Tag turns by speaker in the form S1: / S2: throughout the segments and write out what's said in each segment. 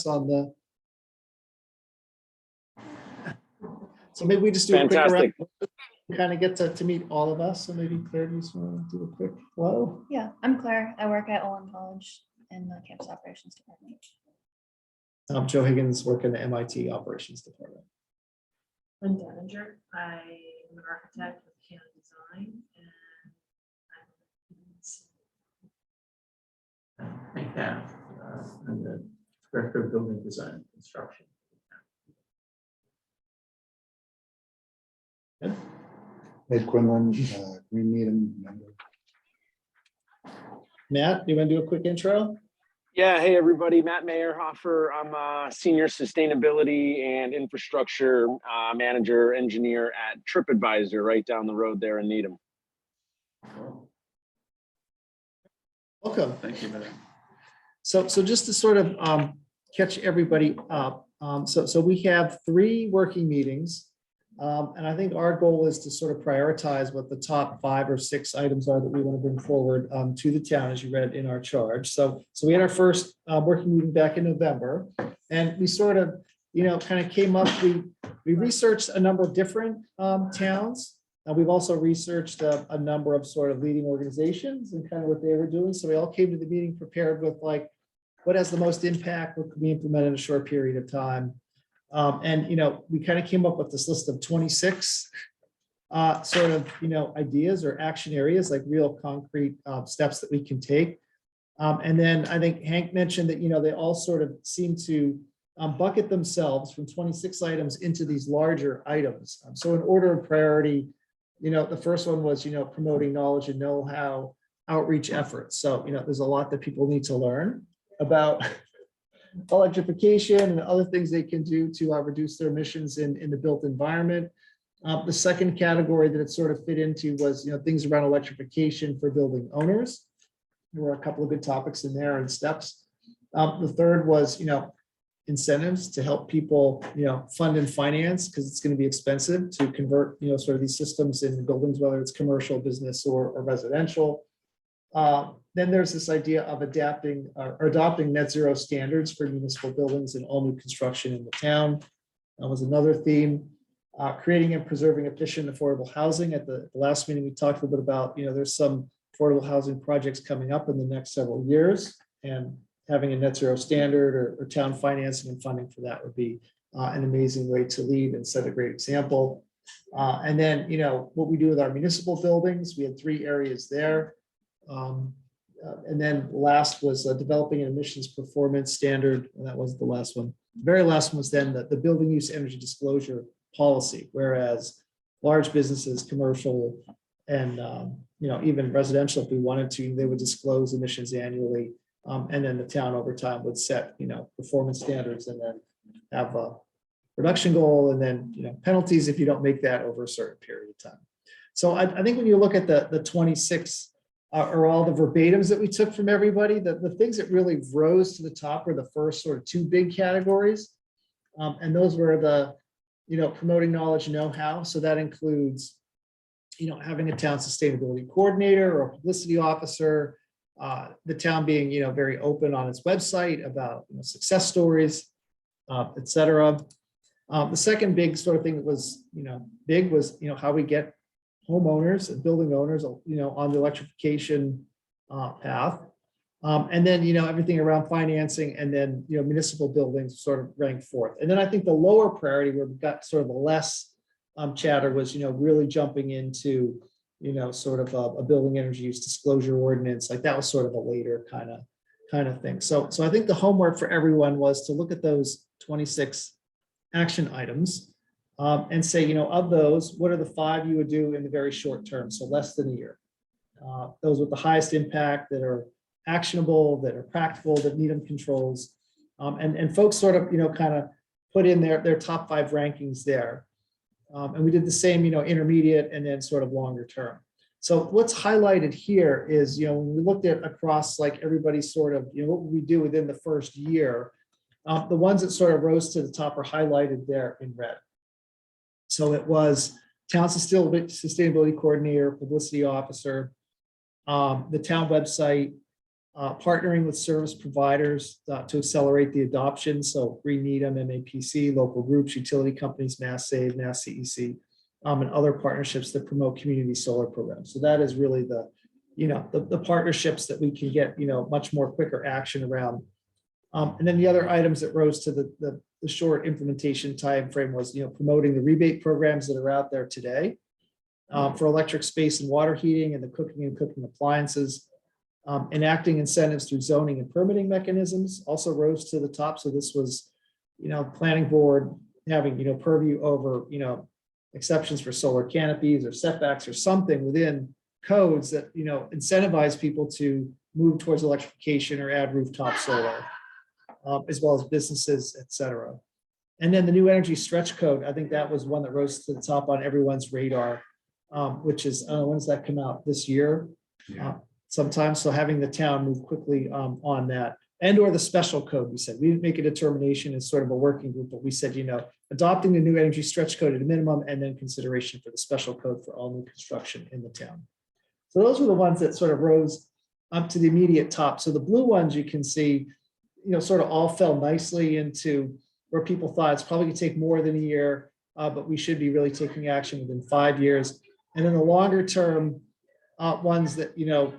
S1: on the. So maybe we just do a quick
S2: Fantastic.
S1: round, kind of get to meet all of us. So maybe Claire, do you just want to do a quick hello?
S3: Yeah, I'm Claire. I work at Olin College in the campus operations department.
S1: I'm Joe Higgins, work in the MIT operations department.
S4: I'm Daninger. I'm an architect with Canon Design, and
S5: I have. I'm the director of building design and construction.
S6: Ed Quinlan, Green Needham member.
S1: Matt, you want to do a quick intro?
S2: Yeah, hey everybody, Matt Meyerhofer. I'm a senior sustainability and infrastructure manager engineer at TripAdvisor right down the road there in Needham.
S1: Welcome.
S5: Thank you for that.
S1: So just to sort of catch everybody up, so we have 3 working meetings. And I think our goal is to sort of prioritize what the top 5 or 6 items are that we want to bring forward to the town, as you read in our charge. So we had our first working meeting back in November, and we sort of, kind of came up, we researched a number of different towns. And we've also researched a number of sort of leading organizations and kind of what they were doing. So we all came to the meeting prepared with like, what has the most impact? What can we implement in a short period of time? And we kind of came up with this list of 26 sort of ideas or action areas, like real concrete steps that we can take. And then I think Hank mentioned that they all sort of seem to bucket themselves from 26 items into these larger items. So in order of priority, the first one was promoting knowledge and know-how outreach efforts. So there's a lot that people need to learn about electrification and other things they can do to reduce their emissions in the built environment. The second category that it sort of fit into was things around electrification for building owners. There were a couple of good topics in there and steps. The third was incentives to help people fund and finance, because it's going to be expensive to convert sort of these systems in buildings, whether it's commercial, business, or residential. Then there's this idea of adapting or adopting net zero standards for municipal buildings and all new construction in the town. That was another theme. Creating and preserving efficient, affordable housing. At the last meeting, we talked a little bit about, there's some affordable housing projects coming up in the next several years, and having a net zero standard or town financing and funding for that would be an amazing way to lead and set a great example. And then, what we do with our municipal buildings, we had 3 areas there. And then last was developing an emissions performance standard. And that was the last one. The very last one was then the building use energy disclosure policy, whereas large businesses, commercial, and even residential, if we wanted to, they would disclose emissions annually. And then the town over time would set performance standards and then have a reduction goal, and then penalties if you don't make that over a certain period of time. So I think when you look at the 26 are all the verbatims that we took from everybody, the things that really rose to the top were the first sort of 2 big categories. And those were the, promoting knowledge and know-how. So that includes, having a town sustainability coordinator or a publicity officer, the town being, very open on its website about success stories, et cetera. The second big sort of thing that was, big was, how we get homeowners and building owners, on the electrification path. And then, everything around financing, and then, municipal buildings sort of ranked 4th. And then I think the lower priority, where we got sort of a less chatter, was, really jumping into, sort of a building energy use disclosure ordinance. Like that was sort of a later kind of thing. So I think the homework for everyone was to look at those 26 action items. And say, of those, what are the 5 you would do in the very short term? So less than a year. Those with the highest impact, that are actionable, that are practical, that need them controls. And folks sort of, kind of put in their top 5 rankings there. And we did the same, intermediate and then sort of longer term. So what's highlighted here is, when we looked at across like everybody's sort of, what would we do within the first year? The ones that sort of rose to the top are highlighted there in red. So it was town sustainability coordinator, publicity officer, the town website, partnering with service providers to accelerate the adoption. So Green Needham, MAPC, local groups, utility companies, Mass Save, Mass CEC, and other partnerships that promote community solar programs. So that is really the partnerships that we can get, much more quicker action around. And then the other items that rose to the short implementation timeframe was, promoting the rebate programs that are out there today for electric space and water heating and the cooking appliances. Enacting incentives through zoning and permitting mechanisms also rose to the top. So this was, planning board having, purview over, exceptions for solar canopies or setbacks or something within codes that, incentivize people to move towards electrification or add rooftop solar, as well as businesses, et cetera. And then the new energy stretch code, I think that was one that rose to the top on everyone's radar, which is, when does that come out? This year?
S6: Yeah.
S1: Sometimes, so having the town move quickly on that, and or the special code, we said, we didn't make a determination as sort of a working group, but we said, adopting the new energy stretch code at a minimum, and then consideration for the special code for all new construction in the town. So those were the ones that sort of rose up to the immediate top. So the blue ones you can see, sort of all fell nicely into where people thought it's probably gonna take more than a year, but we should be really taking action within 5 years. And then the longer term ones that,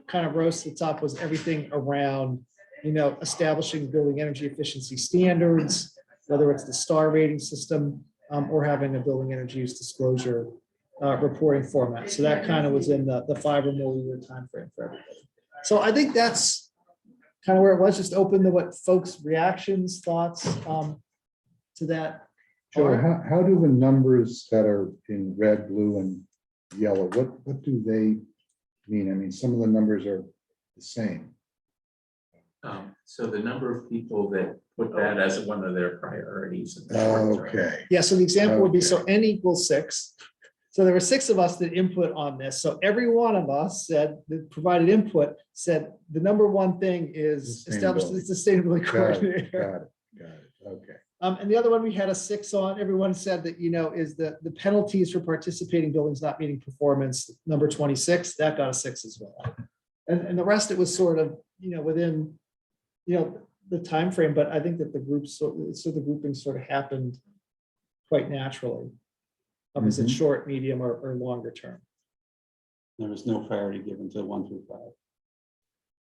S1: kind of rose to the top was everything around, establishing building energy efficiency standards, whether it's the star rating system or having a building energy use disclosure reporting format. So that kind of was in the 5 or more year timeframe for everybody. So I think that's kind of where it was, just open to what folks' reactions, thoughts to that.
S6: Joe,
S1: are.
S6: how do the numbers that are in red, blue, and yellow, what do they mean? I mean, some of the numbers are the same.
S5: So the number of people that put that as one of their priorities. in the short term.
S6: Okay,
S1: Yeah, so the example would be, so
S6: Okay.
S1: n equals 6. So there were 6 of us that input on this. So every one of us that provided input said the number one thing is establish the sustainability
S6: got
S1: coordinator.
S6: it, okay.
S1: And the other one we had a 6 on, everyone said that, is the penalties for participating buildings not meeting performance, number 26, that got a 6 as well. And the rest, it was sort of, within, the time frame. But I think that the groups, so the grouping sort of happened quite naturally. Is it
S6: Mhm.
S1: short, medium, or longer term?
S7: There was no priority given to 1 through 5.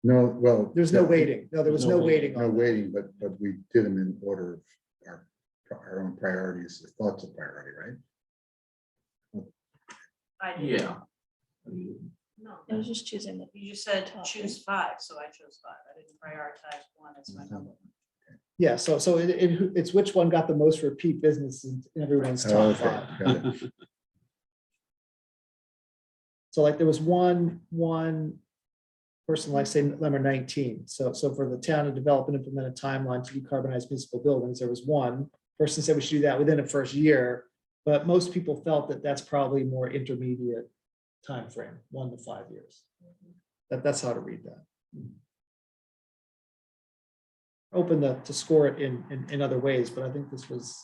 S6: No, well.
S1: There's no waiting. No, there was no waiting
S6: No
S1: on that.
S6: waiting, but we did them in order of our own priorities, the thoughts of priority, right?
S4: I did.
S5: Yeah.
S4: No,
S3: It was just choosing the
S4: you just said
S3: Top
S4: choose 5, so I chose 5. I didn't prioritize one as my number.
S1: Yeah, so it's which one got the most repeat business in everyone's top
S6: Okay,
S1: 5.
S6: got it.
S1: So like there was one person, like say number 19. So for the town to develop and implement a timeline to decarbonize municipal buildings, there was one person said we should do that within the first year. But most people felt that that's probably more intermediate time frame, 1 to 5 years. That's how to read that. Open to score it in other ways, but I think this was.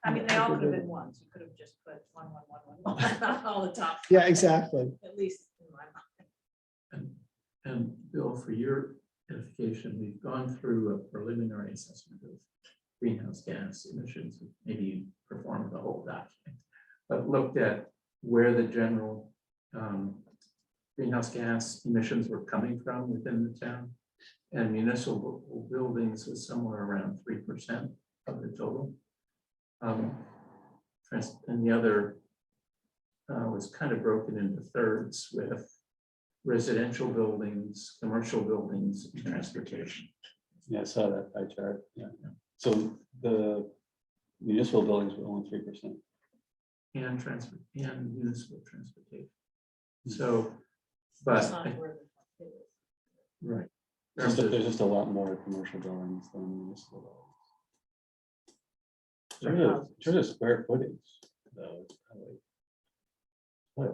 S4: I mean, they all could have been ones. You could have just put 1, 1, 1, 1, 1, all the top.
S1: Yeah, exactly.
S4: At least in my mind.
S5: And Bill, for your edification, we've gone through a preliminary assessment of greenhouse gas emissions, maybe performed the whole document, but looked at where the general greenhouse gas emissions were coming from within the town. And municipal buildings was somewhere around 3% of the total. And the other was kind of broken into thirds with residential buildings, commercial buildings, and transportation.
S7: Yeah, I saw that pie chart, yeah. So the municipal buildings were only 3%.
S5: And municipal transportation. So, but,
S4: It's not where the-
S5: right.
S7: There's just a lot more commercial buildings than municipal buildings. In terms of square footage, though, it's probably,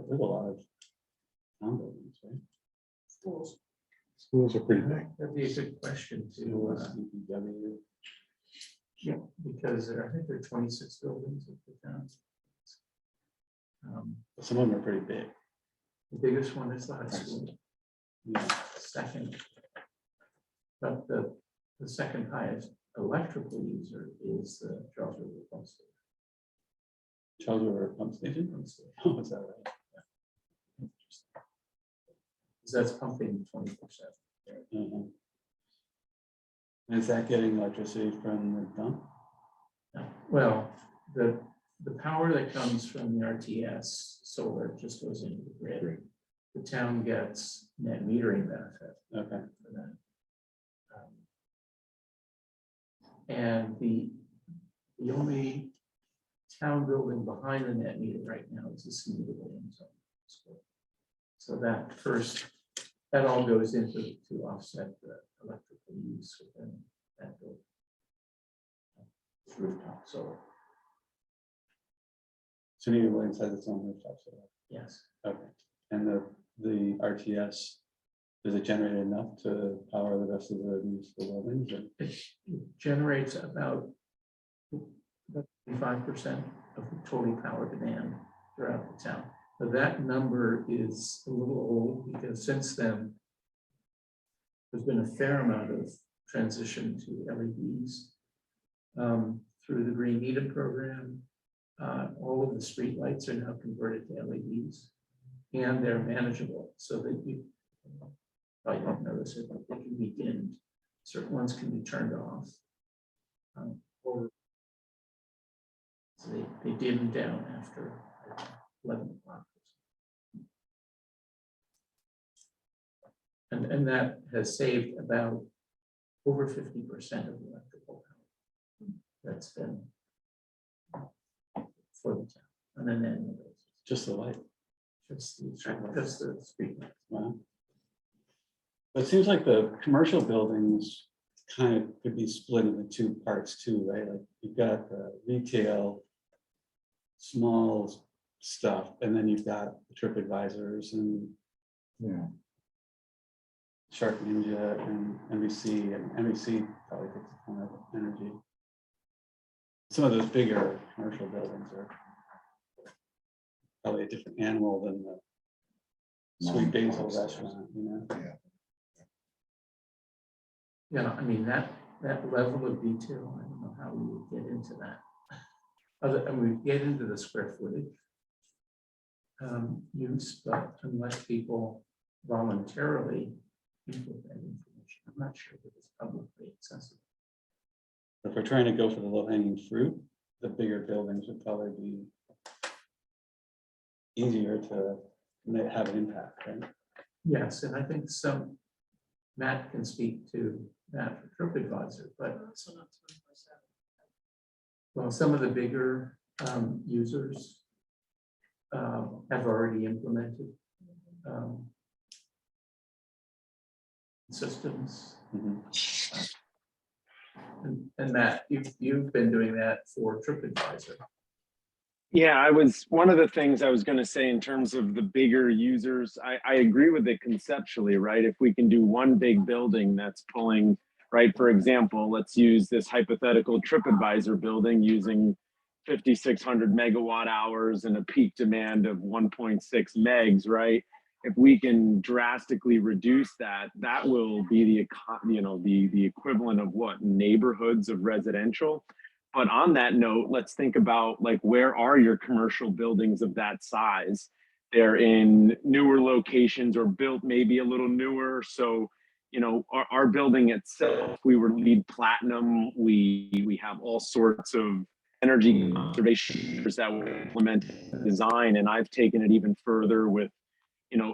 S7: there's a lot of town buildings, right?
S4: Schools.
S6: Schools are pretty big.
S5: That'd be a good question to,
S7: Schools, DPW.
S5: yeah, because I think there are 26 buildings at the town.
S7: Some of them are pretty big.
S5: The biggest one is the high school.
S7: Yeah.
S5: Second But the second highest electrical user is the Charles River Pump Station.
S7: Charles River Pump Station?
S5: Pump station.
S7: Oh, is that right?
S5: So that's pumping 20%.
S7: Mhm. Is that getting electricity from the dump?
S5: Well, the power that comes from the RTS solar just goes into the grid. The town gets net metering benefit
S7: Okay,
S5: for that. And the only town building behind the net meter right now is the Sonita Williams School. So that all goes into to offset the electrical use within that building. It's rooftop solar,
S7: Sonita Williams has its own rooftop solar.
S5: yes.
S7: Okay, and the RTS, does it generate enough to power the rest of the municipal buildings? Or-
S5: It generates about 5% of the total power demand throughout the town. But that number is a little old because since then, there's been a fair amount of transition to LEDs through the Green Needham program. All of the street lights are now converted to LEDs, and they're manageable so that you probably don't notice it, but they can be dimmed. Certain ones can be turned off. Or so they dim down after 11 o'clock. And that has saved about over 50% of the electrical power that's been for the town on an annual basis.
S7: Just the light?
S5: Just the street lights.
S7: Wow. But it seems like the commercial buildings kind of could be split into two parts too, right? Like you've got the retail, small stuff, and then you've got the TripAdvisors and
S6: Yeah,
S7: Shark Ninja and NBC, and NBC probably takes a ton of energy. Some of those bigger commercial buildings are probably a different animal than the Sweet Basil restaurant, you know?
S5: Yeah, I mean, that level of detail, I don't know how we would get into that. And we get into the square footage use, but unless people voluntarily input that information, I'm not sure that it's publicly accessible.
S7: If we're trying to go for the low hanging fruit, the bigger buildings would probably be easier to have an impact, right?
S5: Yes, and I think Matt can speak to that for TripAdvisor, but well, some of the bigger users have already implemented systems.
S7: Mhm.
S5: And Matt, you've been doing that for TripAdvisor.
S2: Yeah, one of the things I was going to say in terms of the bigger users, I agree with it conceptually, right? If we can do one big building that's pulling, right? For example, let's use this hypothetical TripAdvisor building using 5,600 megawatt hours and a peak demand of 1.6 megs, right? If we can drastically reduce that, that will be the equivalent of what neighborhoods of residential. But on that note, let's think about like, where are your commercial buildings of that size? They're in newer locations or built maybe a little newer. So, our building itself, we were LEED Platinum. We have all sorts of energy conservation measures that were implemented in design. And I've taken it even further with,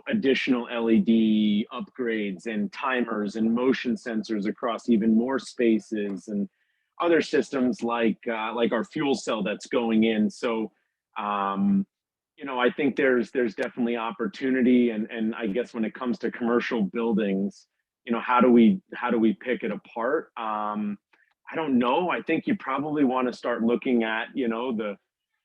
S2: additional LED upgrades and timers and motion sensors across even more spaces and other systems like our fuel cell that's going in. So, I think there's definitely opportunity, and I guess when it comes to commercial buildings, how do we pick it apart? I don't know. I think you probably want to start looking at, the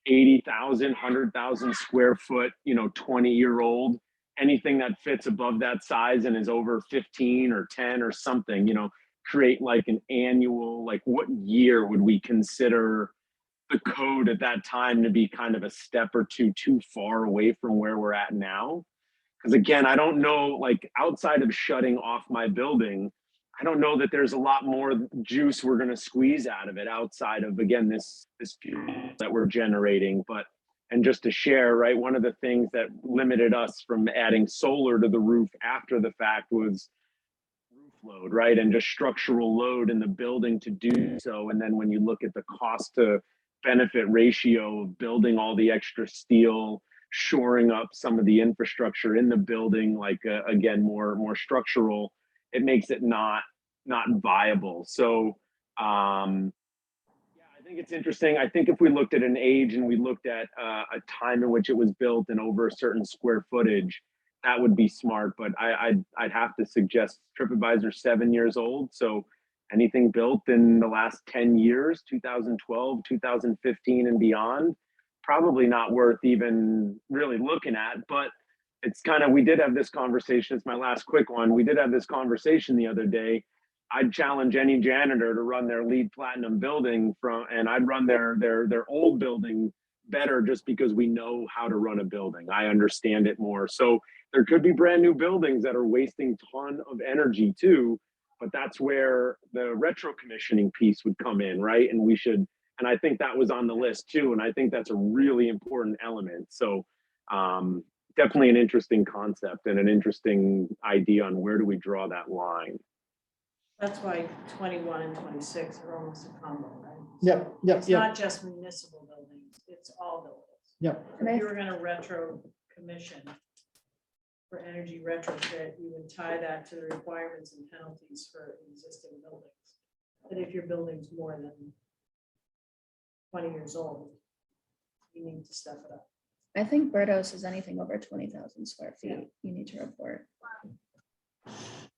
S2: 80,000, 100,000 square foot, 20-year-old, anything that fits above that size and is over 15 or 10 or something, create like an annual, like what year would we consider the code at that time to be kind of a step or two too far away from where we're at now? Because again, I don't know, like outside of shutting off my building, I don't know that there's a lot more juice we're going to squeeze out of it outside of, again, this fuel that we're generating. But, and just to share, right, one of the things that limited us from adding solar to the roof after the fact was roof load, right? And just structural load in the building to do so. And then when you look at the cost to benefit ratio of building all the extra steel, shoring up some of the infrastructure in the building, like again, more structural, it makes it not viable. So yeah, I think it's interesting. I think if we looked at an age and we looked at a time in which it was built and over a certain square footage, that would be smart. But I'd have to suggest TripAdvisor 7 years old. So anything built in the last 10 years, 2012, 2015 and beyond, probably not worth even really looking at. But it's kind of, we did have this conversation. It's my last quick one. We did have this conversation the other day. I'd challenge any janitor to run their LEED Platinum building and I'd run their old building better just because we know how to run a building. I understand it more. So there could be brand new buildings that are wasting a ton of energy too, but that's where the retro commissioning piece would come in, right? And and I think that was on the list too. And I think that's a really important element. So definitely an interesting concept and an interesting idea on where do we draw that line.
S4: That's why 21 and 26 are almost a combo, right?
S1: Yep, yep,
S4: It's
S1: yep,
S4: not just municipal buildings, it's all buildings.
S1: yep.
S4: If you were gonna retro commission for energy retrofit, you would tie that to the requirements and penalties for existing buildings. But if your building's more than 20 years old, you need to step it up.
S3: I think Berto says anything over 20,000 square feet,
S4: Yeah.
S3: you need to report.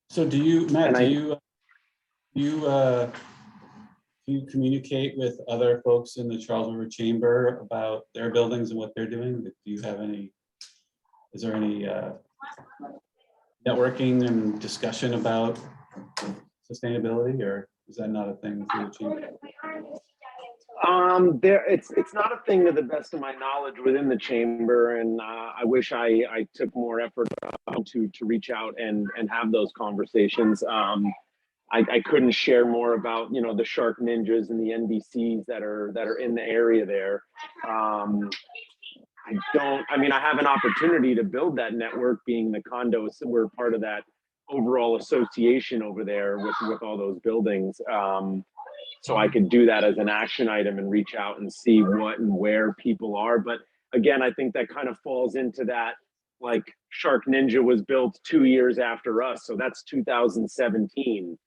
S7: So do you, Matt,
S2: And
S7: do you communicate with other folks in the Charles River Chamber about their buildings and what they're doing? Do you have any, is there any networking and discussion about sustainability, or is that not a thing through the chamber?
S2: It's not a thing to the best of my knowledge within the chamber, and I wish I took more effort to reach out and have those conversations. I couldn't share more about the Shark Ninjas and the NBCs that are in the area there. I have an opportunity to build that network, being the condo, so we're part of that overall association over there with all those buildings. So I could do that as an action item and reach out and see what and where people are. But again, I think that kind of falls into that, like Shark Ninja was built 2 years after us. So that's 2017,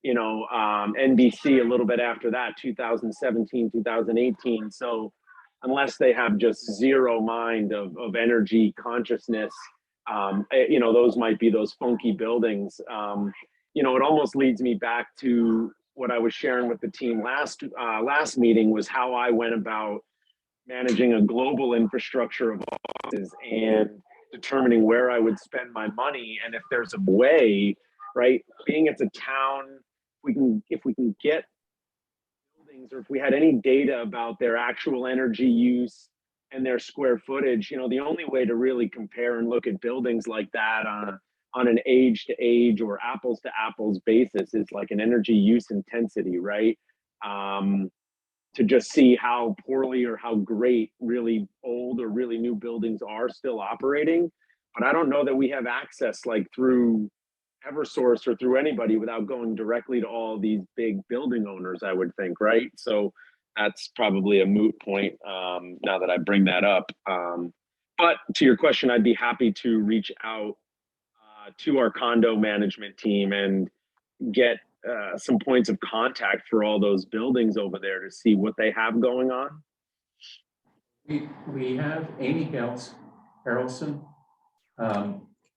S2: NBC a little bit after that, 2017, 2018. So unless they have just zero mind of energy consciousness, those might be those funky buildings. It almost leads me back to what I was sharing with the team last meeting, was how I went about managing a global infrastructure of offices and determining where I would spend my money. And if there's a way, right, being it's a town, if we can get buildings, or if we had any data about their actual energy use and their square footage, the only way to really compare and look at buildings like that on an age to age or apples to apples basis is like an energy use intensity, right? To just see how poorly or how great really old or really new buildings are still operating. But I don't know that we have access like through Eversource or through anybody without going directly to all these big building owners, I would think, right? So that's probably a moot point now that I bring that up. But to your question, I'd be happy to reach out to our condo management team and get some points of contact for all those buildings over there to see what they have going on.
S5: We have Amy Harrelson,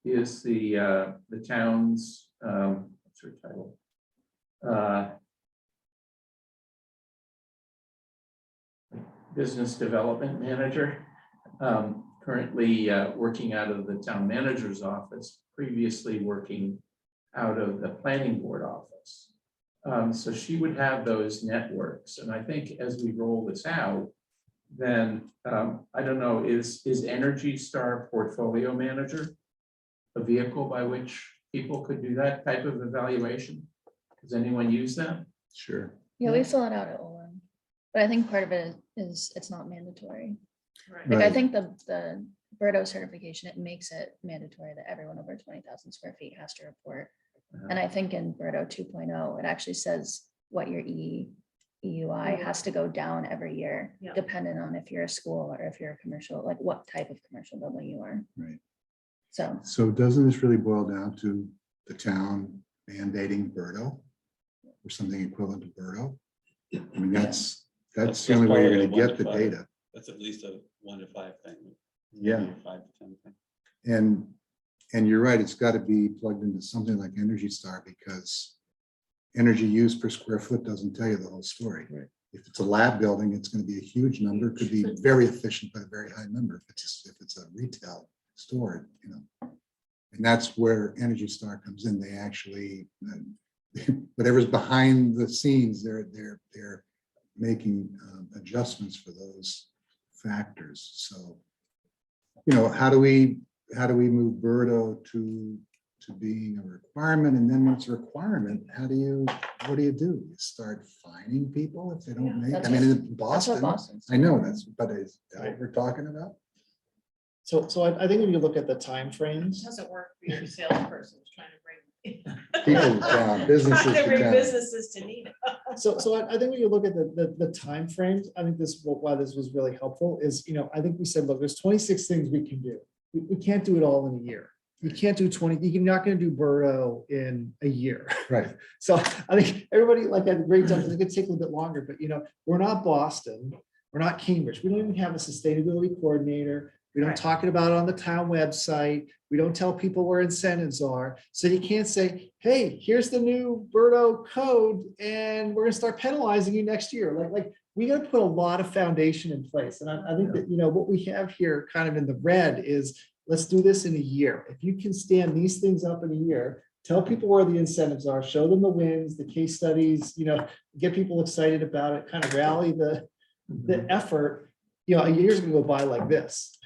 S5: is the town's, what's her title? Business Development Manager, currently working out of the town manager's office, previously working out of the planning board office. So she would have those networks. And I think as we roll this out, then I don't know, is Energy Star Portfolio Manager a vehicle by which people could do that type of evaluation? Does anyone use that?
S6: Sure.
S3: Yeah,
S1: Yeah.
S3: we fill it out at Olin, but I think part of it is it's not mandatory.
S4: Right.
S3: Like, I
S6: Right.
S3: think the Berto certification, it makes it mandatory that everyone over 20,000 square feet has to report. And I think in Berto 2.0, it actually says what your EUI has to go down every year,
S4: Yeah.
S3: depending on if you're a school or if you're a commercial, like what type of commercial building you are.
S6: Right.
S3: So,
S6: So doesn't this really boil down to the town mandating Berto? Or something equivalent to Berto? I mean, that's the only way you're
S7: probably
S6: gonna
S7: a
S6: get the
S7: 1 to 5.
S6: data.
S7: That's at least a 1 to 5 thing.
S6: Yeah.
S7: maybe a 5 to 10 thing.
S6: And you're right, it's got to be plugged into something like Energy Star because energy use per square foot doesn't tell you the whole story.
S1: Right.
S6: If it's a lab building, it's going to be a huge number, could be very efficient, but a very high number. If it's a retail store, you know. And that's where Energy Star comes in. They actually, whatever's behind the scenes, they're making adjustments for those factors. So, you know, how do we move Berto to being a requirement? And then when it's a requirement, what do you do? You start fining people if they
S4: Yeah,
S6: don't make,
S3: that's
S6: I mean,
S3: what-
S6: in
S3: that's what
S6: Boston,
S3: Boston's.
S6: I know
S3: doing.
S6: but is that what we're talking about?
S1: So I think if you look at the
S4: It
S1: timeframes,
S4: doesn't work for your salesperson who's trying to bring.
S6: People to town, businesses
S4: Trying to
S6: to
S4: bring
S6: town.
S4: businesses to need.
S1: so I think when you look at the timeframes, I think why this was really helpful is, you know, I think we said, look, there's 26 things we can do. We can't do it all in a year. You can't do 20, you're not gonna do Berto in a year.
S6: Right.
S1: So I think everybody like had a great time. It could take a little bit longer, but you know, we're not Boston, we're not Cambridge. We don't even have a sustainability coordinator. We don't
S4: Right.
S1: talk about it on the town website. We don't tell people where incentives are. So you can't say, hey, here's the new Berto code and we're gonna start penalizing you next year. Like we gotta put a lot of foundation in place. And I think that, you know, what we have here kind of in the red is, let's do this in a year. If you can stand these things up in a year, tell people where the incentives are, show them the wins, the case studies, you know, get people excited about it, kind of rally the effort, you know, a year's gonna go by like this.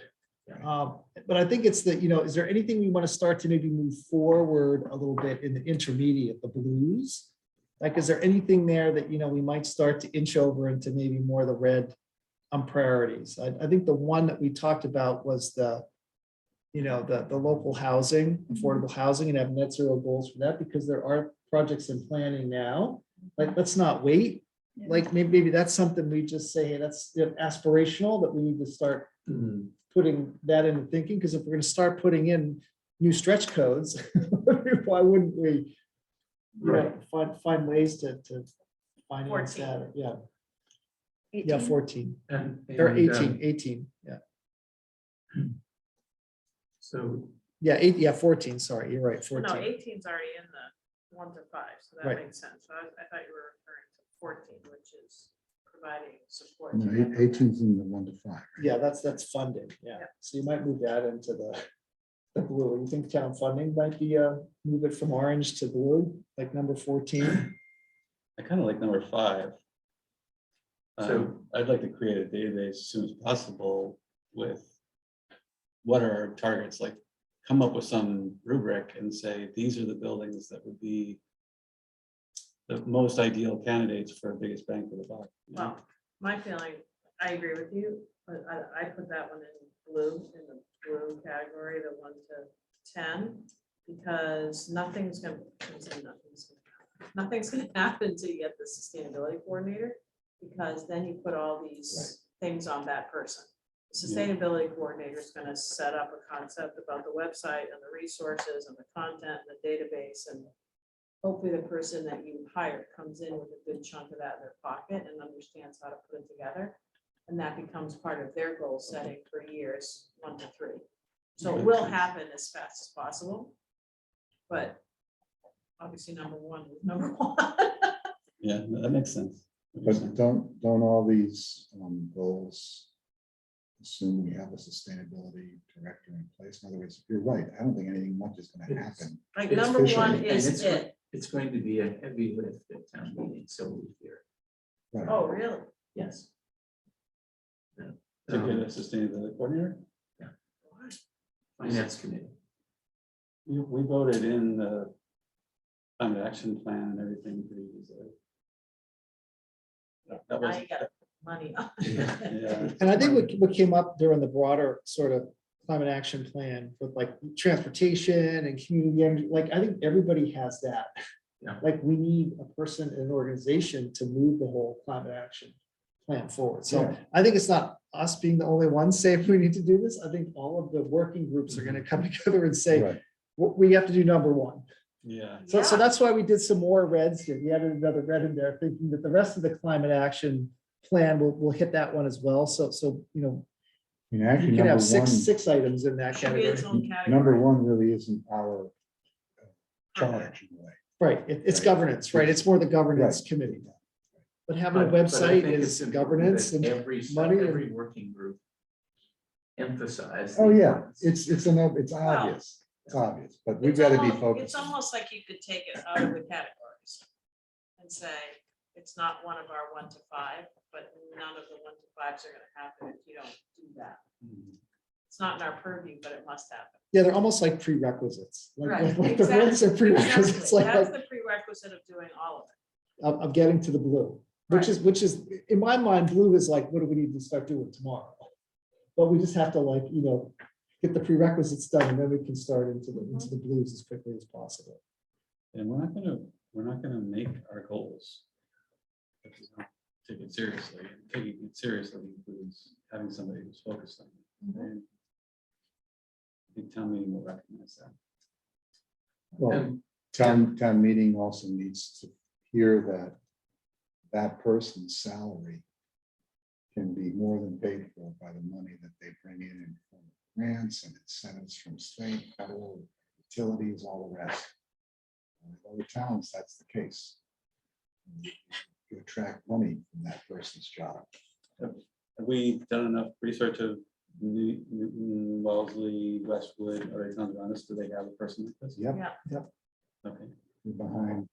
S1: But I think it's that, you know, is there anything we want to start to maybe move forward a little bit in the intermediate, the blues? Like, is there anything there that, you know, we might start to inch over into maybe more the red priorities? I think the one that we talked about was the, you know, the local housing, affordable housing, and have net zero goals for that, because there are projects in planning now. Like, let's not wait.
S3: Yeah.
S1: Like, maybe that's something we just say, hey, that's aspirational, that we need to start
S5: Mhm.
S1: putting that into thinking, because if we're gonna start putting in new stretch codes, why wouldn't we? You know, find ways to finance
S4: 14.
S1: that, yeah,
S3: 18.
S1: 14,
S5: And,
S1: or
S5: and,
S1: 18, yeah.
S5: So,
S1: Yeah, 14, sorry, you're right,
S4: No,
S1: 14.
S4: 18's already in the 1 to 5, so that
S1: Right.
S4: makes sense. So I thought you were referring to 14, which is providing support.
S6: No,
S4: to that.
S6: 18's in the 1 to 5. right?
S1: Yeah, that's funding, yeah.
S4: Yeah.
S1: So you might move that into the blue. You think town funding might be, move it from orange to blue, like number 14?
S7: I kind of like number 5.
S5: So-
S7: I'd like to create a database as soon as possible with what are our targets, like come up with some rubric and say, these are the buildings that would be the most ideal candidates for biggest bang for the buck. you know?
S4: Well, my feeling, I agree with you, but I put that one in blue, in the blue category, the 1 to 10, because nothing's gonna happen till you get the sustainability coordinator, because then you put all these things on that person. The sustainability coordinator is gonna set up a concept about the website and the resources and the content and the database, and hopefully the person that you hire comes in with a good chunk of that in their pocket and understands how to put it together. And that becomes part of their goal setting for years 1 to 3. So it will happen as fast as possible. But obviously, number one is number one.
S7: Yeah, that makes sense. That makes
S6: But
S7: sense.
S6: don't all these goals assume we have a sustainability director in place? In other words, you're right, I don't think anything much is gonna happen.
S4: Like,
S5: It's
S4: number
S6: official,
S4: one
S5: and
S4: is
S5: it's
S4: it.
S5: It's going to be a heavy lift at town meeting, so we fear.
S6: Right.
S4: Oh, really?
S5: Yes.
S7: To get a sustainability coordinator,
S5: Finance committee.
S7: we voted in the climate action plan and everything pretty easily. That
S4: Now
S7: was,
S4: you gotta put money on.
S7: yeah,
S1: And I think what came up during the broader sort of climate action plan with like transportation and community energy, like, I think everybody has that.
S5: Yeah.
S1: Like, we need a person in an organization to move the whole climate action plan forward. So
S6: Yeah.
S1: I think it's not us being the only ones saying we need to do this. I think all of the working groups are gonna come together and say,
S6: Right.
S1: we have to do number one.
S7: yeah.
S1: So
S4: Yeah.
S1: that's why we did some more reds here. We added another red in there, thinking that the rest of the climate action plan will hit that one as well. So, you know,
S6: I mean,
S1: you
S6: actually,
S1: can
S6: number
S1: have
S6: one,
S1: six items in that
S4: Should be its
S1: category.
S4: own category.
S6: number one really isn't our charge in a way.
S1: Right, it's
S6: Right.
S1: governance, right? It's more the governance
S6: Right.
S1: committee. But having a
S5: But I
S1: website
S5: think
S1: is
S5: it's important
S1: governance
S5: that
S1: and money and-
S5: Every working group emphasize.
S6: Oh,
S5: the
S6: yeah,
S5: importance.
S6: it's obvious, it's obvious, but we've
S4: It's
S6: got to be
S4: almost-
S6: focused.
S4: It's almost like you could take it out of the categories and say, it's not one of our 1 to 5, but none of the 1 to 5s are gonna happen if you don't do that. It's not in our purview, but it must happen.
S1: Yeah, they're almost like prerequisites. Like
S4: Right,
S1: the reds are prerequisites,
S4: Exactly.
S1: like
S4: That's the prerequisite of doing all of it.
S1: of getting to the blue, which is, in my mind, blue is like, what do we need to start doing tomorrow? But we just have to, like, you know, get the prerequisites done, and then we can start into the blues as quickly as possible.
S7: And we're not gonna make our goals. If we don't take it seriously, and taking it seriously includes having somebody who's focused on it. And I think town meeting will recognize that.
S6: Well,
S5: And
S6: town meeting also needs to hear that that person's salary can be more than paid for by the money that they bring in form of grants and incentives from state, federal, utilities, all the rest. In other towns, that's the case. You attract money from that person's job.
S7: Have we done enough research of Newton, Wellesley, Westwood, or towns around us? Do they have a person like this?
S6: Yep,
S4: Yeah.
S7: Okay.
S6: you're behind.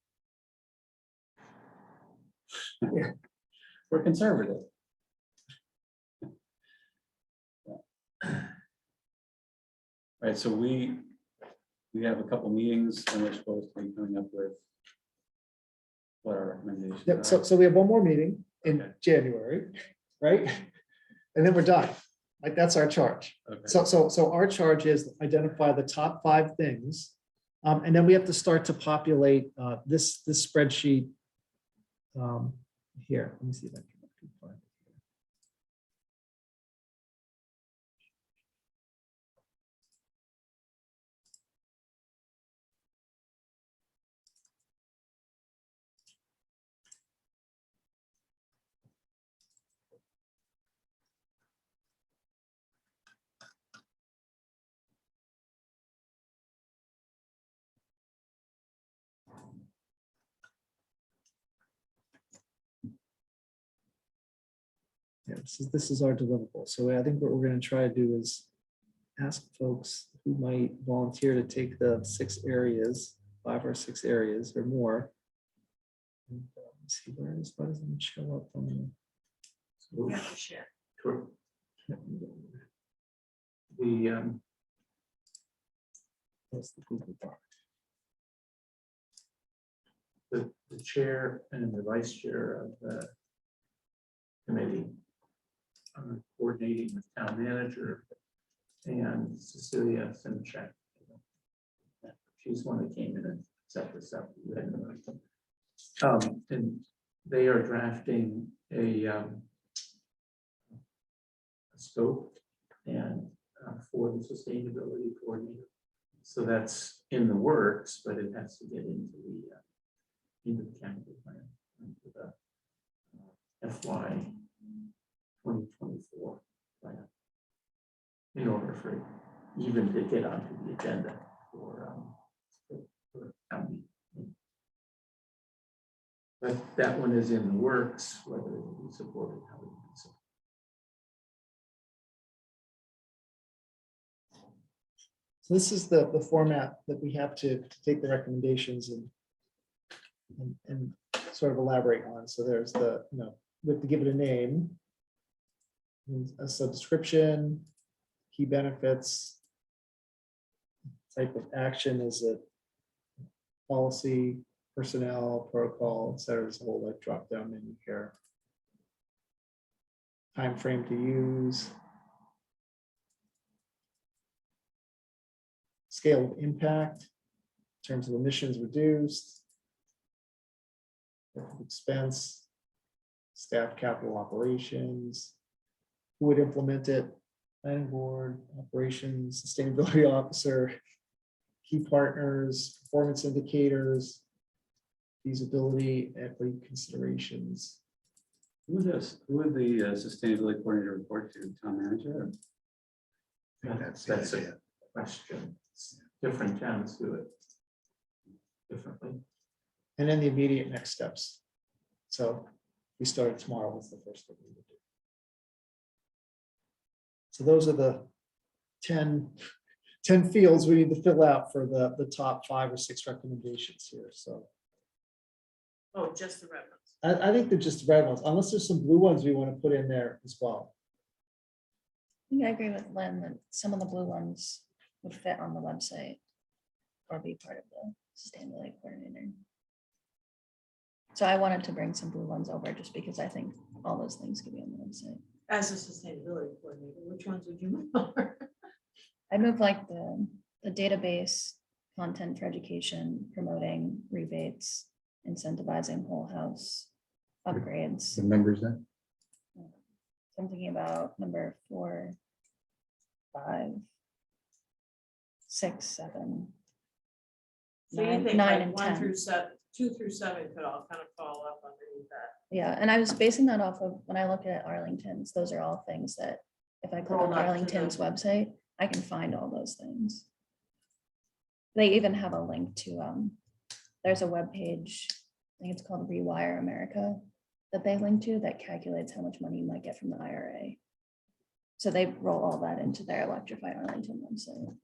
S7: We're conservative. Right, so we have a couple meetings and we're supposed to be coming up with what our recommendations
S1: Yep,
S7: are.
S1: so we have one more meeting in
S7: Okay.
S1: January, right? And then we're done. Like, that's our charge.
S7: Okay.
S1: So our charge is identify the top 5 things. And then we have to start to populate this spreadsheet here. Let me see if I can find it. Yeah, this is our deliverable. So I think what we're gonna try to do is ask folks who might volunteer to take the 6 areas, 5 or 6 areas or more. And, let's see, why doesn't it show up on
S4: We have to share.
S5: for
S1: the, what's the Google Doc?
S5: the chair and the vice chair of the committee are coordinating with town manager and Cecilia Simchek. She's one that came in and set this up. And they are drafting a scope and for the sustainability coordinator. So that's in the works, but it has to get into the capital plan, into the FY 2024 plan. In order for it even to get onto the agenda for town meeting. But that one is in the works, whether it will be supported, how it will be supported.
S1: So this is the format that we have to take the recommendations and sort of elaborate on. So there's the, you know, we have to give it a name, and a subscription, key benefits, type of action, is it policy, personnel, protocol, et cetera, there's a whole like drop down menu here. Time frame to use. Scale of impact, in terms of emissions reduced. Expense, staff capital operations. Who would implement it? Planning board, operations, sustainability officer, key partners, performance indicators, feasibility, equity considerations.
S7: Who would the sustainability coordinator report to, town manager?
S6: I think
S5: That's
S6: the
S5: a
S6: idea.
S5: question. Different towns do it differently.
S1: And then the immediate next steps. So we started tomorrow, what's the first thing we would do? So those are the 10 fields we need to fill out for the top 5 or 6 recommendations here. So
S4: Oh, just the red ones.
S1: I think they're just red ones, unless there's some blue ones we want to put in there as well.
S3: I think I agree with Lynn that some of the blue ones would fit on the website or be part of the sustainability coordinator. So I wanted to bring some blue ones over just because I think all those things could be on the website.
S4: As a sustainability coordinator, which ones would you move over?
S3: I move like the database, content for education, promoting rebates, incentivizing whole house upgrades.
S6: The numbers then?
S3: I'm thinking about number 4, 5, 6, 7.
S4: So you
S3: 9,
S4: think
S3: 9
S4: like
S3: and
S4: 1
S3: 10.
S4: through 7, 2 through 7 could all kind of fall up underneath that.
S3: Yeah, and I was basing that off of when I look at Arlington's, those are all things that if I click
S4: Rolled
S3: on
S4: up to
S3: Arlington's
S4: the-
S3: website, I can find all those things. They even have a link to, there's a web page, I think it's called Rewire America, that they link to that calculates how much money you might get from the IRA. So they roll all that into their Electrify Arlington website.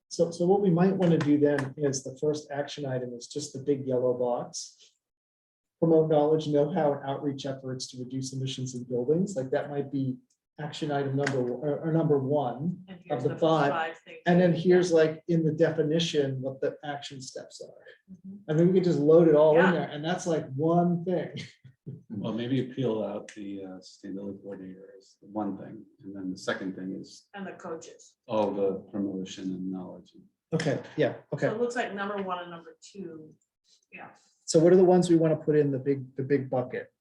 S1: So what we might want to do then is the first action item is just the big yellow box. Promote knowledge, know-how, and outreach efforts to reduce emissions in buildings. Like that might be action item number 1.
S4: And here's
S1: the
S4: the first
S1: 5,
S4: 5 things.
S1: And then
S4: Yeah.
S1: here's like in the definition, what the action steps are.
S4: Mhm.
S1: And then we can just load it all in
S4: Yeah.
S1: there. And that's like one thing.
S7: Well, maybe peel out the sustainability coordinator is one thing, and then the second thing is
S4: And the coaches.
S7: all the promotion and knowledge.
S1: Okay, yeah, okay.
S4: So it looks like number 1 and number 2, yeah.
S1: So what are the ones we want to put in the big bucket?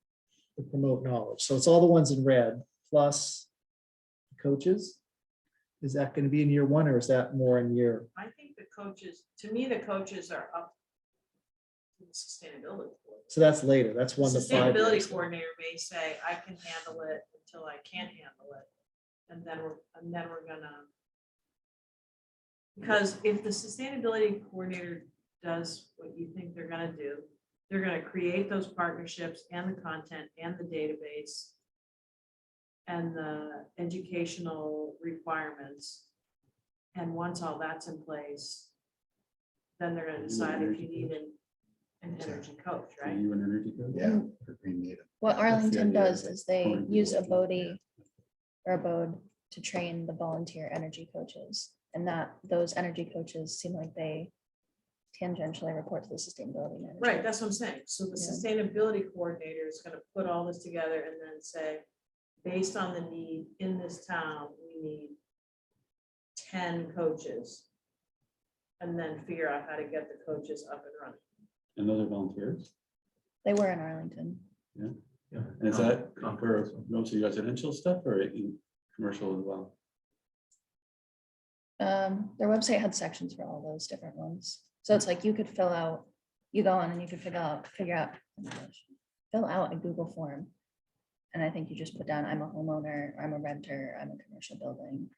S1: To promote knowledge. So it's all the ones in red plus coaches. Is that going to be in year 1 or is that more in year?
S4: I think the coaches, to me, the coaches are up to the sustainability. coordinator.
S1: So that's later. That's 1 to 5.
S4: Sustainability
S1: years.
S4: coordinator may say, I can handle it until I can't handle it. And then we're gonna. Because if the sustainability coordinator does what you think they're gonna do, they're gonna create those partnerships and the content and the database. And the educational requirements. And once all that's in place. Then they're gonna decide if you need an energy coach,
S7: Are
S4: right?
S7: you an energy coach?
S6: Yeah. for Green Native.
S3: What
S7: That's the
S3: Arlington
S7: idea,
S3: does is they
S7: pulling
S3: use a
S7: people
S3: Bodie or a Bode to train the volunteer energy coaches. And that those energy coaches seem like they tangentially report to the sustainability manager.
S4: Right, that's what I'm saying. So the
S3: Yeah.
S4: sustainability coordinator is gonna put all this together and then say, based on the need in this town, we need 10 coaches. And then figure out how to get the coaches up and running.
S7: And those are volunteers?
S3: They were in Arlington.
S5: Yeah.
S7: And is that for mostly residential stuff or in commercial as well?
S3: Their website had sections for all those different ones. So it's like you could fill out, you go on and you could figure out, oh my gosh, fill out a Google form. And I think you just put down, I'm a homeowner, I'm a renter, I'm a commercial building.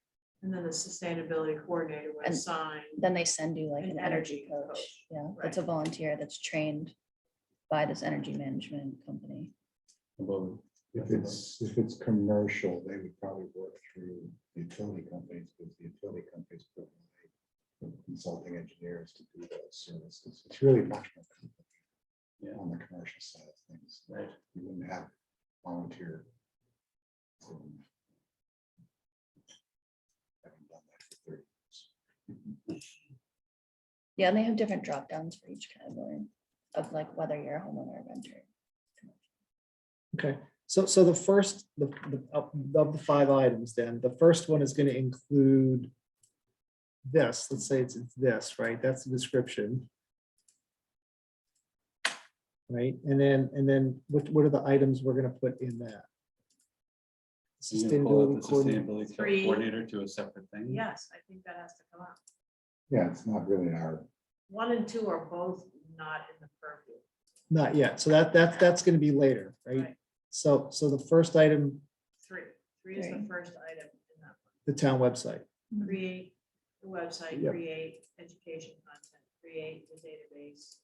S4: And then the sustainability coordinator would
S3: And
S4: assign.
S3: Then they send you like
S4: An
S3: an energy
S4: energy
S3: coach.
S4: coach,
S3: Yeah, that's a volunteer that's trained by this energy management company.
S7: Above-
S6: If it's commercial, they would probably work through utility companies, because the utility companies provide consulting engineers to do those services. It's really much more complicated
S7: Yeah.
S6: on the commercial side of things.
S7: Right.
S6: You wouldn't have volunteer. Having done that for 30 years.
S3: Yeah, and they have different drop downs for each category. of like whether you're a homeowner or renter.
S1: Okay, so the first, of the 5 items, then, the first one is gonna include this, let's say it's this, right? That's the description. Right, and then what are the items we're gonna put in that?
S7: You can pull
S1: Sustainability
S7: out the
S1: coordinator.
S7: sustainability
S4: Three.
S7: coordinator to a separate thing.
S4: Yes, I think that has to come out.
S6: Yeah, it's not really our,
S4: 1 and 2 are both not in the purview.
S1: Not yet, so that's gonna be later, right?
S4: Right.
S1: So the first item,
S4: 3 is the
S3: Three.
S4: first item in that
S1: the town website.
S4: one. Create the website,
S1: Yep.
S4: create education content, create the database.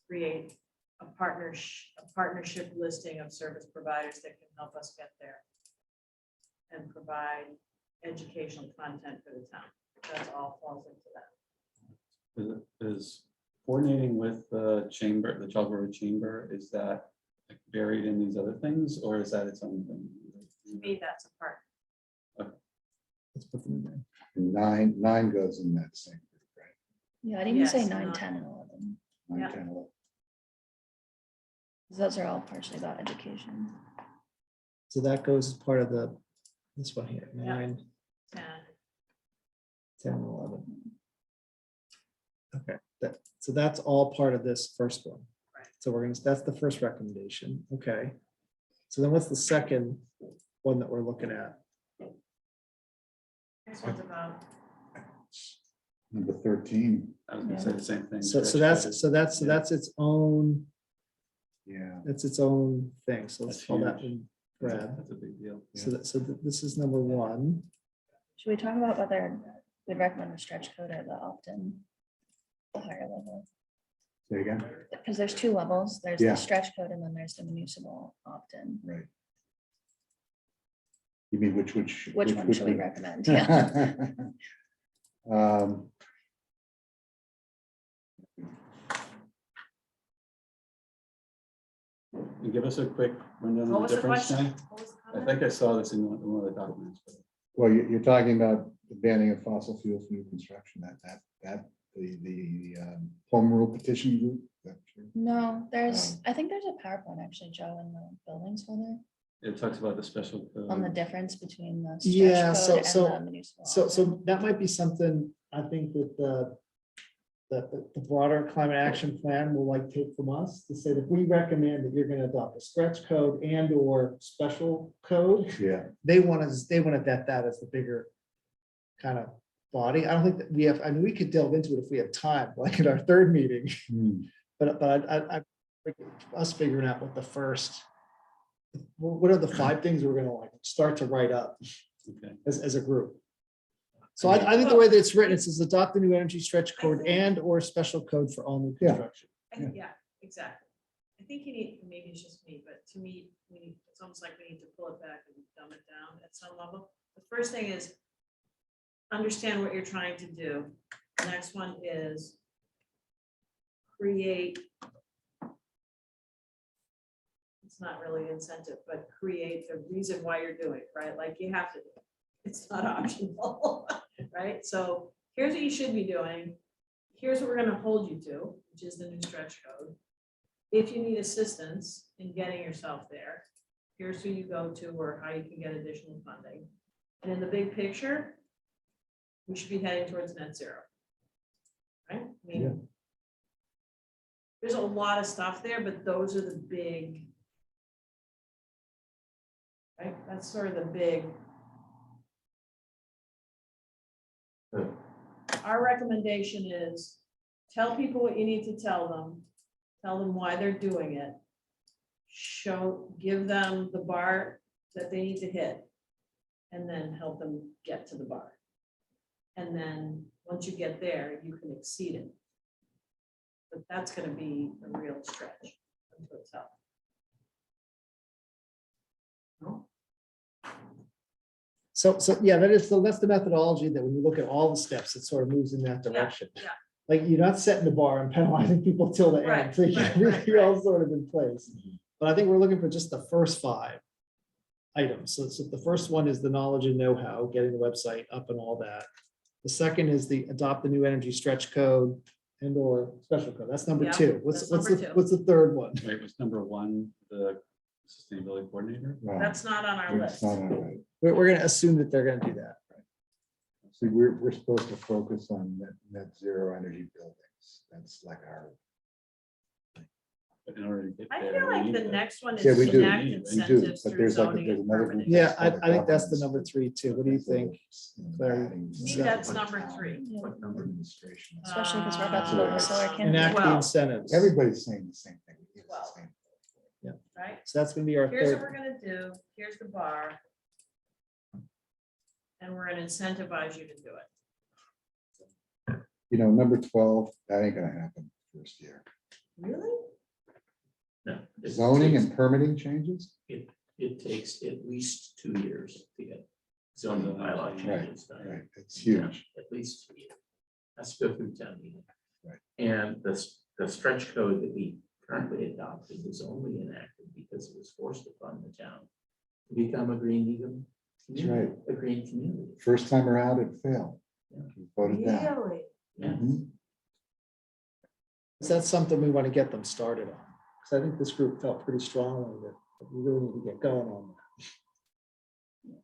S4: Create a partnership listing of service providers that can help us get there. And provide educational content for the town. That's all falls into that.
S7: Is coordinating with the chamber, the Charles River Chamber, is that like buried in these other things, or is that its own thing?
S4: To me, that's a part.
S1: Let's put them in there.
S6: 9 goes in that same group, right?
S3: Yeah, I'd even say
S4: Yes,
S3: 9,
S4: not-
S3: 10, and 11.
S6: 9,
S4: Yeah.
S6: 10, 11.
S3: 'Cause those are all partially about education.
S1: So that goes as part of this one here,
S4: Yeah.
S1: 9,
S4: 10.
S1: 10, 11. Okay, so that's all part of this first one.
S4: Right.
S1: So that's the first recommendation, okay. So then what's the second one that we're looking at?
S4: Next one's about,
S6: Number 13,
S7: I was gonna say the same thing.
S1: So
S7: stretch
S1: that's
S7: coded.
S1: its own,
S6: yeah.
S1: that's its own thing, so let's
S7: That's
S1: call that
S7: huge.
S1: one Brad.
S7: That's a big deal.
S1: This is number 1.
S3: Should we talk about whether we'd recommend the stretch code or the opt-in? The higher level,
S6: Say again,
S3: because there's 2 levels. There's
S6: Yeah.
S3: the stretch code and then there's the municipal opt-in.
S6: right. You mean which?
S3: Which one should we
S6: one?
S3: recommend? Yeah.
S6: Um,
S7: Can you give us a quick rundown
S4: what
S7: of
S4: was
S7: the
S4: the
S7: difference
S4: question?
S7: now?
S4: What was the
S7: I
S4: comment?
S7: think I saw this in one of the documents. but-
S6: Well, you're talking about the banning of fossil fuels for new construction, the home rule petition group. that you're-
S3: No, I think there's a PowerPoint actually, Joe, in the buildings folder
S7: It talks about the special.
S3: on the
S7: code.
S3: difference between the
S1: Yeah,
S3: stretch
S1: so-
S3: code and the municipal.
S1: So
S3: opt-in.
S1: that might be something, I think that the broader climate action plan will like take from us to say that we recommend that you're gonna adopt a stretch code and or special code.
S6: Yeah,
S1: They want to vet that as the bigger kind of body. I don't think that we have, I mean, we could delve into it if we have time, like at our 3rd meeting,
S6: Hmm.
S1: but I us figuring out what the first, what are the 5 things we're gonna like start to write up
S7: Okay.
S1: as a group. So I think the way that it's written, it says adopt the new energy stretch code and or special code for all new
S6: Yeah.
S1: construction.
S4: Yeah, exactly. I think you need, maybe it's just me, but to me, it's almost like we need to pull it back and dumb it down at some level. The first thing is understand what you're trying to do. The next one is create. It's not really incentive, but create the reason why you're doing it, right? Like you have to do it. It's not optional, right? So here's what you should be doing. Here's what we're gonna hold you to, which is the new stretch code. If you need assistance in getting yourself there, here's who you go to or how you can get additional funding. And in the big picture, we should be heading towards net zero. Right? I
S6: Yeah.
S4: mean, there's a lot of stuff there, but those are the big. Right? That's sort of the big. Our recommendation is tell people what you need to tell them why they're doing it. Give them the bar that they need to hit. And then help them get to the bar. And then, once you get there, you can exceed it. But that's gonna be a real stretch until it's up. No?
S1: So yeah, that's the methodology that when you look at all the steps, it sort of moves in that direction.
S4: yeah.
S1: Like you're not setting the bar and penalizing people till the end,
S4: Right,
S1: so you
S4: right,
S1: can
S4: right,
S1: you're all
S4: right.
S1: sort of in place. But I think we're looking for just the first 5 items. So the first one is the knowledge and know-how, getting the website up and all that. The second is the adopt the new energy stretch code and or special code. That's number
S4: Yeah,
S1: two. What's,
S4: that's
S1: what's
S4: number
S1: the,
S4: two.
S1: what's the third one?
S7: Right, was number one, the sustainability coordinator?
S6: Wow,
S4: That's not on our
S6: it's
S4: list.
S6: not all right.
S1: We're gonna assume that they're gonna do that.
S6: See, we're supposed to focus on net zero energy buildings. That's like our,
S7: But in order to get
S4: I
S7: there.
S4: feel
S7: we
S4: like
S7: need
S4: the
S7: to-
S4: next one
S6: Yeah,
S4: is
S6: we do.
S4: enact
S7: We do,
S4: incentives
S6: but
S4: through
S6: there's like,
S4: zoning
S6: there's
S4: and
S6: another.
S4: permitting.
S1: Yeah, I think that's the number three too. What do you think? Claire?
S4: I think that's number three.
S6: What number administration?
S3: Especially because we're about to
S6: Uh,
S3: build a solar canopy.
S1: Enact the
S4: Well,
S1: incentives.
S6: Everybody's saying the same thing. It's the
S4: Well.
S6: same.
S4: Right?
S1: So that's gonna be our
S4: Here's what
S1: third.
S4: we're gonna do. Here's the bar. And we're gonna incentivize you to do it.
S6: You know, number 12, that ain't gonna happen first year.
S4: Really?
S5: No, it
S6: Zoning
S5: takes-
S6: and permitting changes?
S5: It takes at least 2 years to get zoning bylaw
S6: Right,
S5: changes done.
S6: right, it's huge.
S5: At least 2 years. That's go through town meeting.
S6: Right.
S5: And the stretch code that we currently adopted was only enacted because it was forced upon the town to become a green Needham.
S6: That's right.
S5: A green community.
S6: First time around, it failed.
S5: Yeah.
S6: We Voted down.
S4: Really?
S5: Yeah.
S6: Mhm.
S1: So that's something we want to get them started on. Because I think this group felt pretty strongly that we really need to get going on that.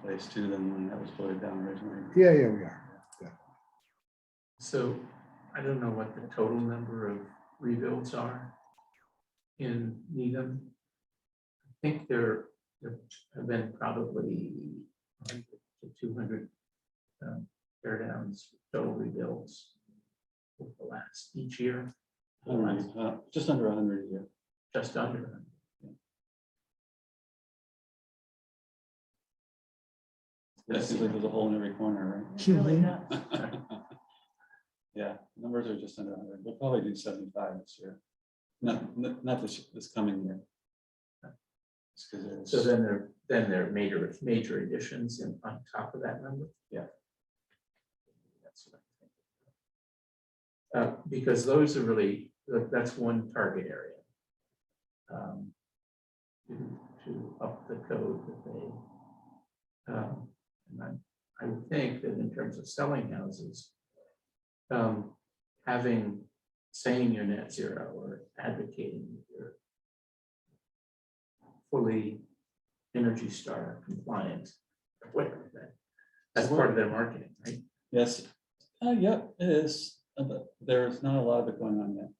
S7: Place two than when that was voted down originally.
S6: Yeah, yeah, we are. Definitely.
S5: So I don't know what the total number of rebuilds are in Needham. I think there have been probably 100 to 200 tear downs, total rebuilds over the last each year,
S7: Just under 100 a year.
S5: just under.
S7: That seems like there's a hole in every corner,
S4: It really
S1: Mhm.
S4: does.
S7: right? Yeah, numbers are just under 100. We'll probably do 75 this year. Not this coming year. It's 'cause there's-
S5: So then there are major additions on top of that number?
S7: Yeah.
S5: That's what I think. Because those are really, that's one target area. To up the code that they. And I would think that in terms of selling houses, saying you're net zero or advocating that you're fully Energy Star compliant, whatever that's part of their marketing, right?
S7: Yes, yeah, it is, but there's not a lot of it going on yet.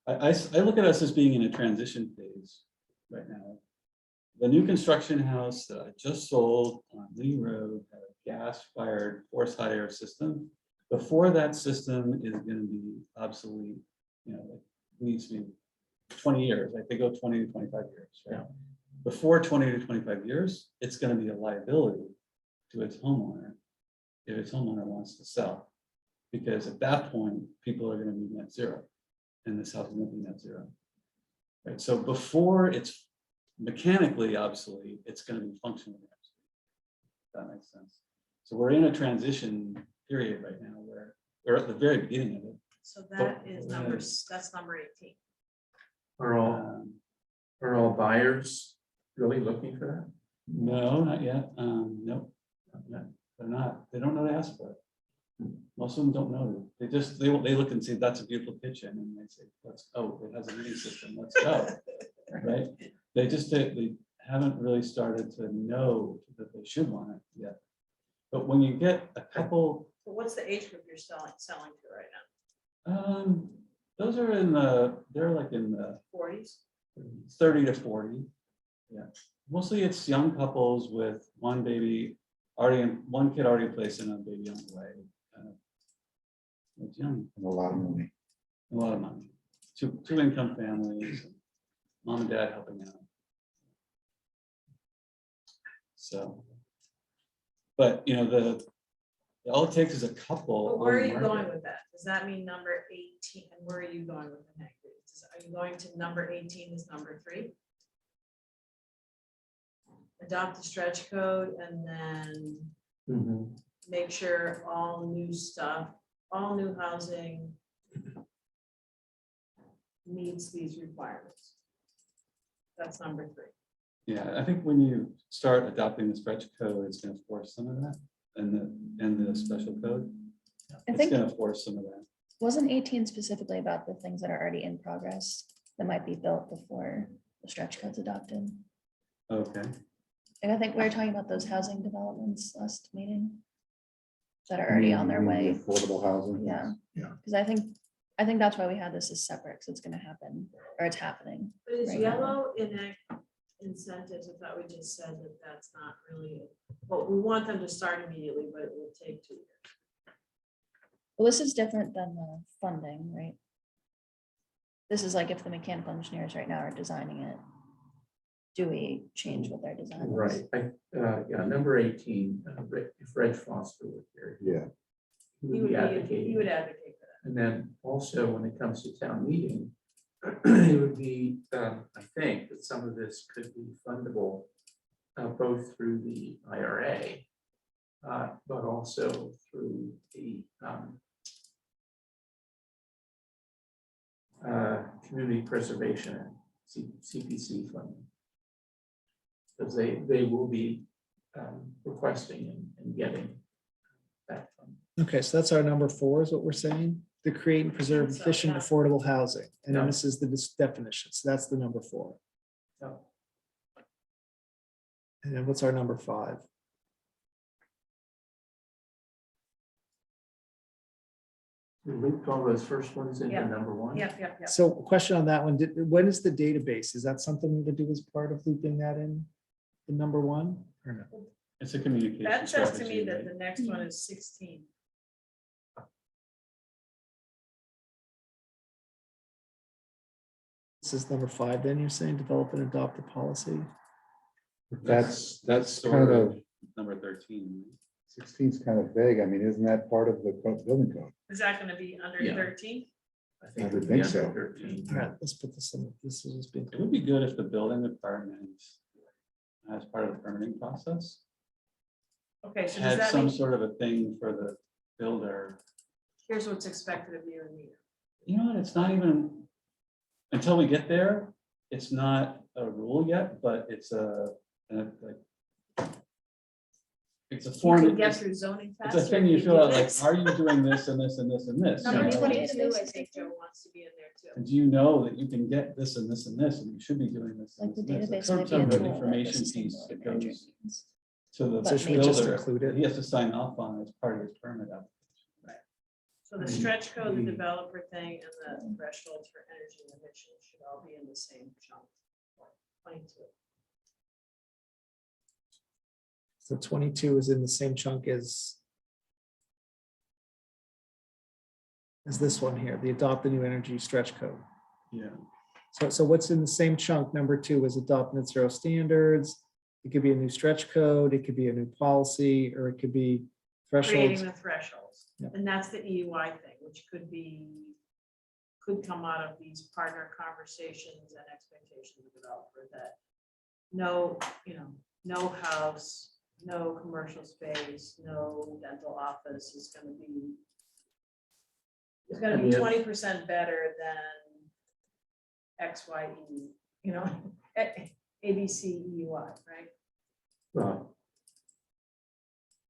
S7: I look at us as being in a transition phase right now. The new construction house that I just sold on Lee Road had a gas-fired forced hot air system. Before that system is gonna be obsolete, it needs to be 20 years, like they go 20 to 25 years, right?
S5: Yeah.
S7: Before 20 to 25 years, it's gonna be a liability to its homeowner if its homeowner wants to sell. Because at that point, people are gonna be net zero, and this house is gonna be net zero. Right, so before it's mechanically obsolete, it's gonna be functionally obsolete. If that makes sense. So we're in a transition period right now where we're at the very beginning of it.
S4: So that is that's number 18.
S5: Are all buyers really looking for that?
S7: No, not yet. Nope. They're not. They don't know to ask for it. Most of them don't know. They look and say, that's a beautiful kitchen. And they say, it has a heating system. Let's go. Right? They haven't really started to know that they should want it yet. But when you get a couple,
S4: So what's the age group you're selling to right now?
S7: those are they're like in the
S4: 40s?
S7: 30 to 40. Yeah. Mostly it's young couples with one kid already in place and a baby on the way. It's young,
S6: And a lot of money.
S7: a lot of money. Two income families, mom and dad helping out. So, but all it takes is a couple.
S4: But where
S7: on
S4: are
S7: the
S4: you
S7: market.
S4: going with that? Does that mean number 18? And where are you going with the next? Are you going to number 18 is number 3? Adopt the stretch code and then make sure all new stuff, all new housing meets these requirements. That's number 3.
S7: Yeah, I think when you start adopting the stretch code, it's going to force some of that and the special code.
S3: I
S7: It's
S3: think,
S7: gonna force some of that.
S3: wasn't 18 specifically about the things that are already in progress that might be built before the stretch code's adopted?
S7: Okay,
S3: And I think we were talking about those housing developments last meeting that are already on their
S6: You mean
S3: way.
S6: the Affordable housing.
S3: Yeah.
S6: Yeah.
S3: Because I think that's why we had this as separate, because it's gonna happen, or it's happening.
S4: But is
S3: Right now.
S4: yellow in incentives? I thought we just said that that's not really, well, we want them to start immediately, but it will take 2 years.
S3: Well, this is different than the funding, right? This is like if the mechanical engineers right now are designing it, do we change what their design is?
S5: Right, yeah, number 18, if Reg Foster were here,
S6: Yeah,
S5: he
S4: He
S5: would be
S4: would
S5: advocating.
S4: advocate for that.
S5: And then also, when it comes to town meeting, it would be, I think that some of this could be fundable, both through the IRA, but also through the community preservation, and CPC funding. Because they will be requesting and getting that funding.
S1: Okay, so that's our number 4 is what we're saying, to create and preserve
S4: think so,
S1: efficient,
S4: yeah.
S1: affordable housing. And then
S5: Yeah.
S1: this is the definition, so that's the number 4.
S5: So,
S1: And then what's our number 5?
S5: we looped all those first ones into
S4: Yeah.
S5: number 1.
S4: Yeah.
S1: So question on that one, when is the database? Is that something to do as part of looping that in the number 1 or no?
S7: it's a communication.
S4: That says to me
S7: strategy,
S4: that
S7: right?
S4: the next one is 16.
S1: This is number 5, then you're saying develop and adopt a policy?
S6: that's kind
S7: sort
S6: of,
S7: Number 13.
S6: 16 is kind of vague. I mean, isn't that part of the building code?
S4: Is that gonna be under
S5: Yeah.
S4: 13?
S5: I
S6: I
S5: think it
S6: would
S5: would be
S6: think
S5: under
S6: so.
S5: 13.
S1: All right, let's put this in, this is being.
S7: It would be good if the building department, as part of the permitting process,
S4: Okay, so does
S7: had
S4: that
S7: some
S4: mean,
S7: sort of a thing for the builder.
S4: here's what's expected of you and me?
S7: You know what, it's not even, until we get there, it's not a rule yet, but it's like. It's a
S4: You
S7: form,
S4: could get
S7: it's
S4: through zoning
S7: it's
S4: faster.
S7: a thing
S4: if
S7: you
S4: do
S7: fill out, like,
S4: this.
S7: are you doing this and this and this and this? you
S4: Number
S7: know?
S4: 22, I think Joe wants to be in there too.
S7: And do you know that you can get this and this and this, and you should be doing this? and
S3: Like the
S7: this and this?
S3: database
S7: Like,
S3: might be a
S7: sort of
S3: tool
S7: an
S3: that
S7: information
S3: the
S7: piece
S3: sustainability
S7: that
S3: manager
S7: goes
S3: needs.
S7: to the
S3: So
S1: should we just
S7: builder,
S1: include it?
S7: he has to sign off on as part of his permit application.
S4: So the stretch code, the developer thing, and the thresholds for energy emissions should all be in the same chunk. 22.
S1: So 22 is in the same chunk as this one here, the adopt the new energy stretch code.
S7: Yeah.
S1: So what's in the same chunk, number 2 is adopt net zero standards. It could be a new stretch code, it could be a new policy, or it could be thresholds.
S4: Creating the thresholds.
S1: Yeah.
S4: And that's the EUI thing, which could come out of these partner conversations and expectations of the developer that no, no house, no commercial space, no dental office is gonna be it's gonna be
S5: Yeah.
S4: 20% better than XYE, ABC EUI, right?
S5: Well,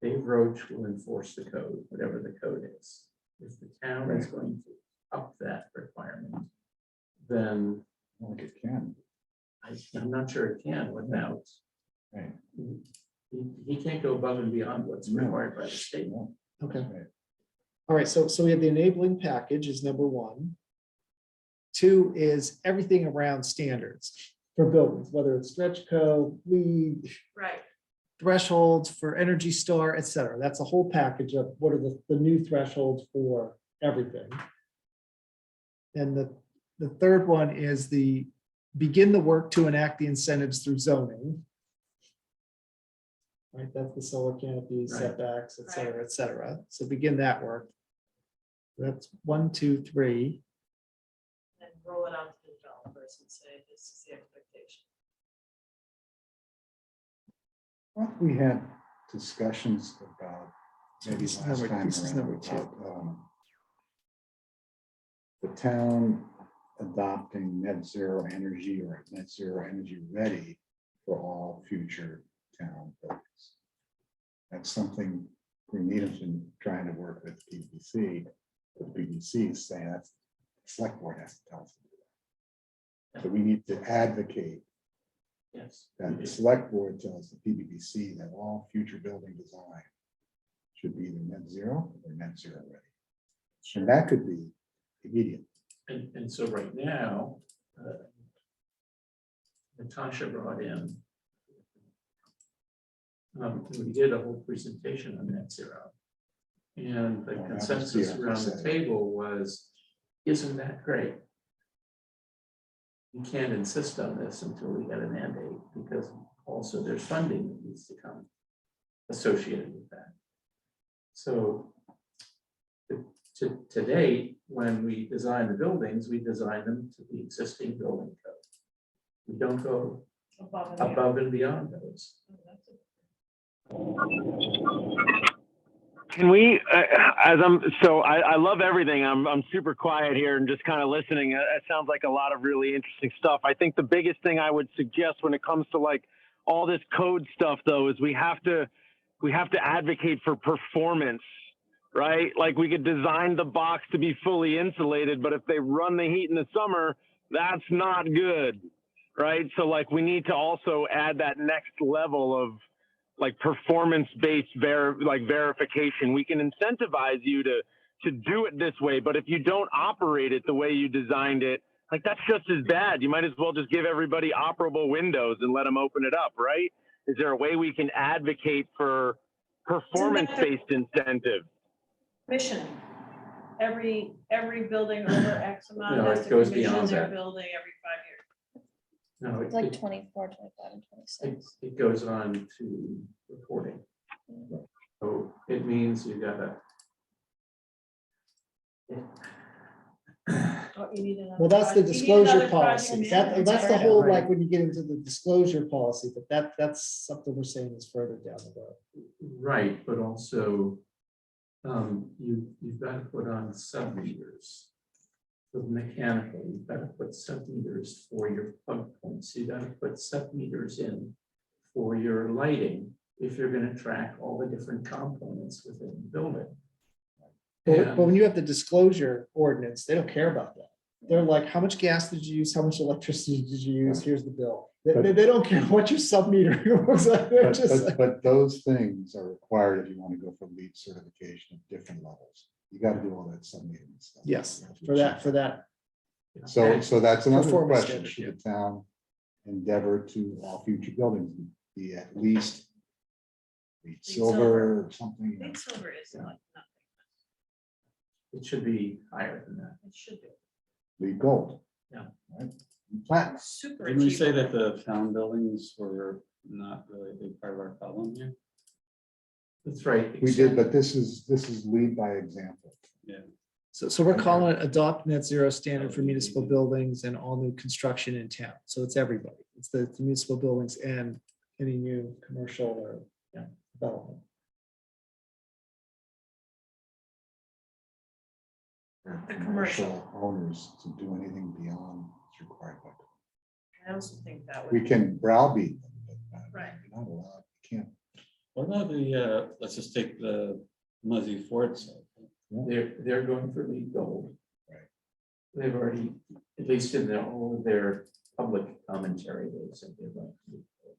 S5: Dave Roach will enforce the code, whatever the code is. If the town is going to up that requirement, then
S6: I don't think it can.
S5: I'm not sure it can without.
S6: Right.
S5: He can't go above and beyond what's required by the state.
S1: Okay.
S6: Right.
S1: All right, so we have the enabling package is number 1. 2 is everything around standards for buildings, whether it's stretch code, LEED,
S4: Right.
S1: thresholds for Energy Star, et cetera. That's a whole package of what are the new thresholds for everything. And the third one is begin the work to enact the incentives through zoning. Right, that's the solar canopies,
S5: Right.
S1: setbacks, et cetera, et cetera. So begin that work. That's 1, 2, 3.
S4: And roll it out to the developers and say, this is the expectation.
S6: We had discussions about, maybe
S1: This is
S6: last
S1: number-
S6: time
S1: this is
S6: around,
S1: number 2.
S6: about, the town adopting net zero energy or net zero energy ready for all future town buildings. That's something Green Edenson trying to work with PBC, the PBC is saying that's, the select board has to tell us to do that. So we need to advocate
S5: Yes.
S6: that the select board tells the PBC that all future building design should be either net zero or net zero ready. And that could be immediate.
S5: And so right now, Natasha brought in, we did a whole presentation on net zero. And the
S6: Oh, that was
S5: consensus
S6: beautiful
S5: around the
S6: said.
S5: table was, isn't that great? You can't insist on this until we get a mandate, because also there's funding that needs to come associated with that. So to date, when we design the buildings, we design them to the existing building code. We don't go
S4: Above and beyond.
S5: above and beyond those.
S2: Can we, I love everything. I'm super quiet here and just kind of listening. It sounds like a lot of really interesting stuff. I think the biggest thing I would suggest when it comes to like all this code stuff though, is we have to advocate for performance, right? Like we could design the box to be fully insulated, but if they run the heat in the summer, that's not good, right? So like we need to also add that next level of like performance-based verification. We can incentivize you to do it this way, but if you don't operate it the way you designed it, like that's just as bad. You might as well just give everybody operable windows and let them open it up, right? Is there a way we can advocate for performance-based incentive?
S4: Commissioning. Every building over X amount
S5: No,
S4: has
S5: it
S4: to
S5: goes
S4: commission
S5: beyond
S4: their
S5: that.
S4: building every 5 years.
S5: No,
S3: It's like 24, 25, and 26.
S5: it goes on to reporting. So it means you gotta.
S4: Oh, you need another
S1: Well, that's the
S4: project- you need
S1: disclosure
S4: another project
S1: policy.
S4: management
S1: That's the
S4: director.
S1: whole,
S5: Right.
S1: like, when you get into the disclosure policy, but that's something we're saying is further down the road.
S5: Right, but also, you've got to put on sub-meters. For mechanical, you've got to put sub-meters for your plug points, you got to put sub-meters in for your lighting, if you're gonna track all the different components within the building.
S1: But when you have the disclosure ordinance, they don't care about that. They're like, how much gas did you use? How much electricity did you use? Here's the bill. They don't care what your sub-meter was. They're just like-
S6: But those things are required if you want to go for LEED certification at different levels. You got to do all that sub-metering stuff.
S1: Yes, for that.
S6: So that's another
S1: Performance
S6: question.
S1: standard,
S6: Should the town endeavor to all future buildings be at least LEED silver or something?
S4: LEED silver is not nothing.
S5: It should be higher than that.
S4: It should be
S6: LEED gold.
S5: Yeah.
S6: Right? Platinum.
S4: super.
S7: Didn't we say that
S4: achievable.
S7: the town buildings were not really a big part of our problem here?
S5: That's right.
S6: We did, but this is LEED by example.
S1: So we're calling it adopt net zero standard for municipal buildings and all new construction in town. So it's everybody. It's the municipal buildings and any new commercial or development.
S6: For
S4: commercial.
S6: owners to do anything beyond what's required by.
S4: I also think that
S6: We
S4: would,
S6: can browbeat them, but
S4: Right.
S6: we're not allowed, we can't.
S7: What about the, let's just take the Muzzy Ford site.
S5: They're going for LEED gold.
S6: Right.
S5: They've already, at least in all of their public commentary, they said they're going to LEED gold.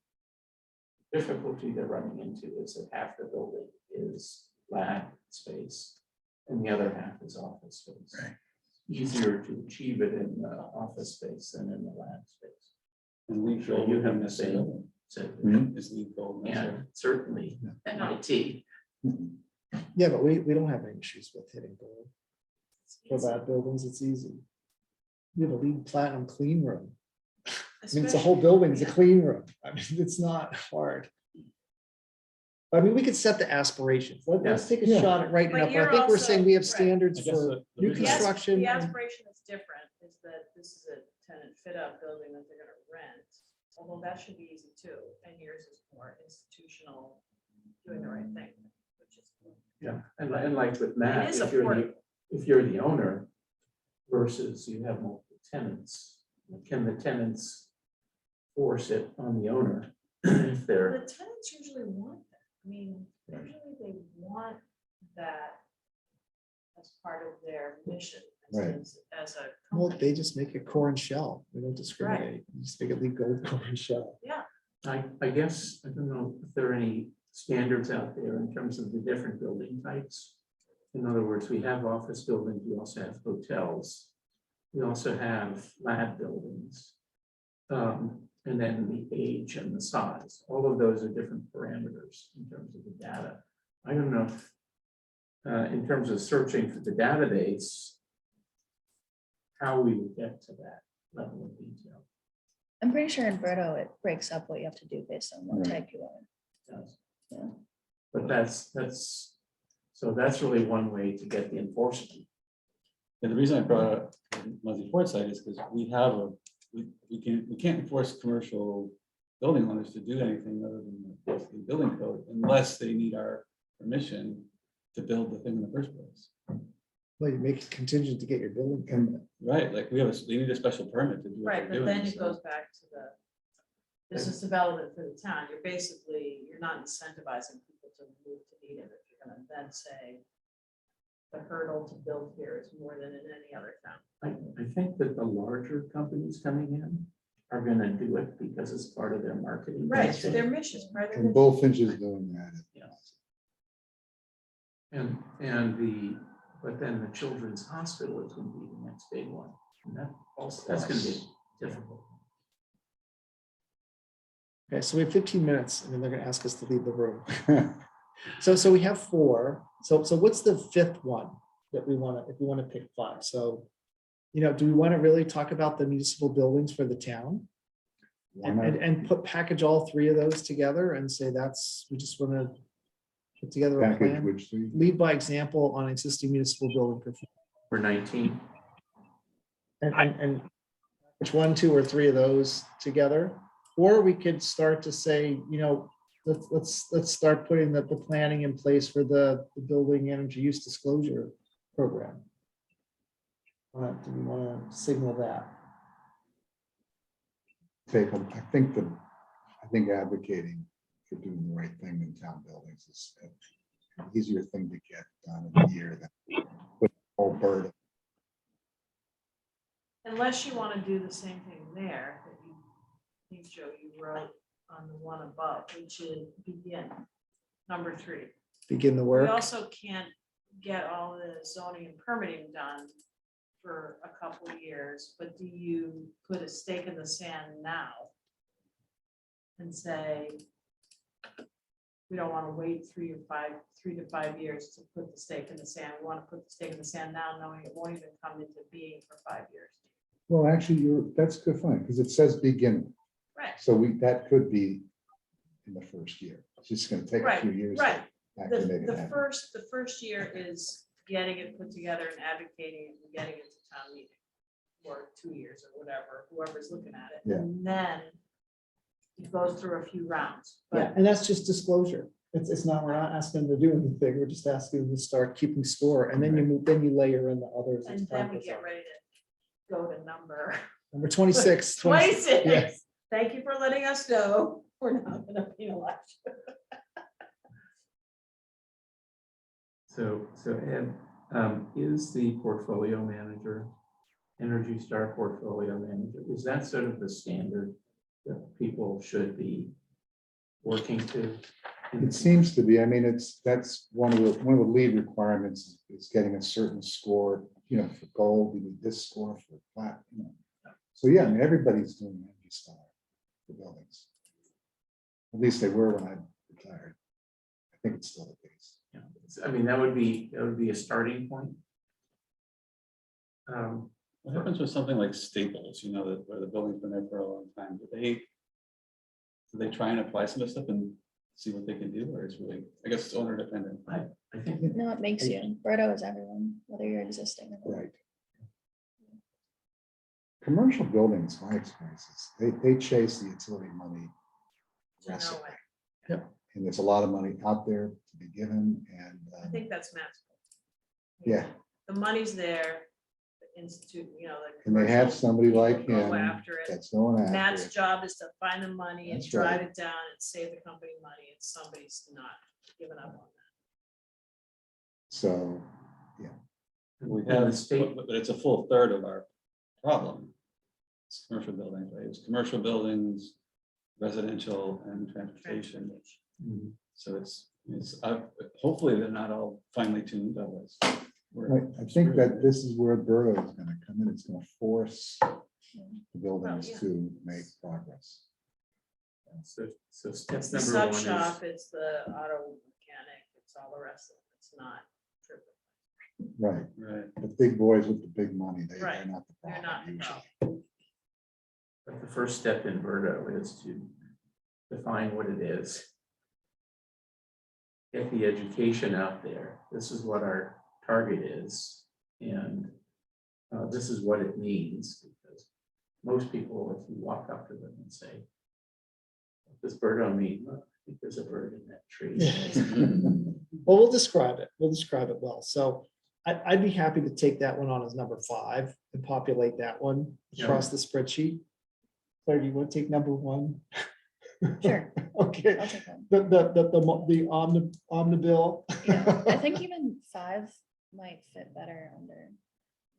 S5: Difficulty they're running into is that half the building is lab space and the other half is office space.
S6: Right.
S5: Easier to achieve it in the office space than in the lab space.
S7: And LEED
S5: Sure,
S7: gold
S5: you
S7: would
S5: have
S7: be
S5: the same.
S7: necessary.
S5: So,
S7: Is LEED gold
S5: and
S7: necessary?
S5: certainly
S4: and not-
S5: IT.
S1: Yeah, but we don't have any issues with hitting gold. For that buildings, it's easy. We have a LEED platinum clean room. I mean, it's a whole building, it's a clean room. I mean, it's not hard. I mean, we could set the aspirations. Let's
S5: Yes.
S1: take a
S6: Yeah.
S1: shot at writing
S4: But
S1: up. I
S4: you're
S1: think we're
S4: also-
S1: saying we have
S4: right.
S1: standards
S7: I guess
S1: for
S7: the
S1: new
S7: reason-
S1: construction.
S4: The
S1: and-
S4: aspiration is different, is that this is a tenant fit out building that they're gonna rent, although that should be easy too, and yours is more institutional, doing the right thing, which is.
S5: Yeah, and like with Matt,
S4: is
S5: if you're the owner versus you have multiple tenants, can the tenants force it on the owner if
S4: The
S5: they're,
S4: tenants usually want that, I mean, usually they want want that as part of their mission.
S6: Right.
S4: As a
S1: Well,
S4: company.
S1: they just make it core and shell. We don't discriminate. You just make it leave gold core and shell.
S5: I guess, I don't know if there are any standards out there in terms of the different building types. In other words, we have office buildings, we also have hotels. We also have lab buildings. And then the age and the size, all of those are different parameters in terms of the data. I don't know if, in terms of searching for the database, how we would get to that level of detail.
S3: I'm pretty sure in Berto, it breaks up what you have to do based on what
S6: Right.
S3: type you are.
S5: Does.
S3: Yeah.
S5: But that's, so that's really one way to get the enforcement.
S7: And the reason I brought up Muzzy Ford site is because we have we can't enforce commercial building owners to do anything other than the building code unless they need our permission to build the thing in the first place.
S1: Well, you make it contingent to get your building permit.
S7: Right, like they need a special permit to do what
S4: Right,
S7: they're
S4: but
S7: doing.
S4: then it
S7: so-
S4: goes back to the business development for the town. You're not incentivizing people to move to Needham if you're gonna then say the hurdle to build here is more than in any other town.
S5: I think that the larger companies coming in are gonna do it because it's part of their marketing.
S4: Right,
S5: mission.
S4: their mission, right?
S6: And Bullfinch is doing that.
S5: But then the children's hospital is gonna be the next big one. And that's gonna be difficult.
S1: Okay, so we have 15 minutes and then they're gonna ask us to leave the room. So we have 4. So what's the 5th one that we want to, if we want to pick 5? So, do we want to really talk about the municipal buildings for the town?
S6: Why
S1: And,
S6: not
S1: package all 3 of those together and say we just want to put together a
S6: package
S1: plan?
S6: which three?
S1: Lead by example on existing municipal building performance.
S5: For 19,
S1: And which 1, 2, or 3 of those together? Or we could start to say, let's start putting the planning in place for the building energy use disclosure program. Do we want to signal that?
S6: I think advocating for doing the right thing in town buildings is an easier thing to get done in a year than with the whole burden.
S4: Unless you want to do the same thing there that you, I think, Joe, you wrote on the one above, which is begin, number 3.
S1: Begin the
S4: We
S1: work?
S4: also can't get all the zoning and permitting done for a couple of years, but do you put a stake in the sand now? And say, we don't want to wait 3 to 5 years to put the stake in the sand. We want to put the stake in the sand now, knowing it won't even come into being for 5 years.
S6: Well, actually, that's good, fine, because it says begin.
S4: Right,
S6: So that could be in the first year. It's just gonna take a few years. to
S4: right.
S6: activate it.
S4: The first year is getting it put together and advocating and getting it to town meeting. Or 2 years or whatever, whoever's looking at it.
S6: Yeah.
S4: And then it goes through a few rounds.
S1: Yeah,
S4: But
S1: and that's just disclosure. It's not, we're not asking them to do anything. We're just asking them to start keeping score. And then you layer in the others. as
S4: and
S1: time
S4: then we
S1: goes
S4: get
S1: on.
S4: ready to go to number
S1: Number 26.
S4: 26.
S1: yeah.
S4: Thank you for letting us know. We're not gonna penalize you.
S5: so Ed, is the portfolio manager, Energy Star portfolio manager, is that sort of the standard that people should be working to?
S6: It seems to be, I mean, that's one of the lead requirements is getting a certain score, for gold, you need this score for platinum. So, yeah, I mean, everybody's doing Energy Star for buildings. At least they were when I retired. I think it's still the case.
S5: Yeah, I mean, that would be a starting point.
S7: What happens with something like Staples, where the building's been there for a long time? Do they try and apply some of this stuff and see what they can do, or it's really, I guess it's owner dependent.
S5: I think
S3: No, it makes you. Berto is everyone, whether you're existing or not.
S6: Right. Commercial buildings, my experience is they chase the utility money
S4: No
S6: aggressively.
S4: way.
S6: And there's a lot of money out there to be given and,
S4: I think that's Matt's.
S6: yeah,
S4: The money's there, the institute, the.
S6: and they have
S4: commercial
S6: somebody
S4: people
S6: like
S4: go
S6: him
S4: After it.
S6: that's going after
S4: Matt's
S6: it.
S4: job is to find the money and
S6: That's
S4: drive
S6: right.
S4: it down and save the company money, and somebody's not giving up on that.
S6: So,
S7: We
S5: And the
S7: have,
S5: state,
S7: but it's a full third of our problem. It's commercial buildings, right? It's commercial buildings, residential and transportation. So hopefully they're not all finely tuned. Otherwise,
S6: I think that this is where Berto is gonna come in. It's gonna force the buildings
S4: yeah.
S6: to make progress.
S5: so
S4: It's
S5: steps
S4: the
S5: number
S4: sub
S5: one is.
S4: shop, it's the auto mechanic, it's all the rest of it. It's not triple.
S6: Right.
S7: right.
S6: The big boys with the big money, they're
S4: Right.
S6: not the
S4: They're
S6: problem
S4: not the
S6: usually.
S4: problem.
S5: But the first step in Verdo is to define what it is. Get the education out there. This is what our target is. And this is what it means. Because most people, if you walk up to them and say, what does Verdo mean? Well, I think there's a bird in that tree.
S1: Well, we'll describe it. We'll describe it well. So I'd be happy to take that one on as number 5 and populate that one across the spreadsheet. Claire, do you want to take number 1?
S3: Sure,
S1: Okay,
S3: I'll take that.
S1: the omnibill.
S3: Yeah, I think even 5 might fit better under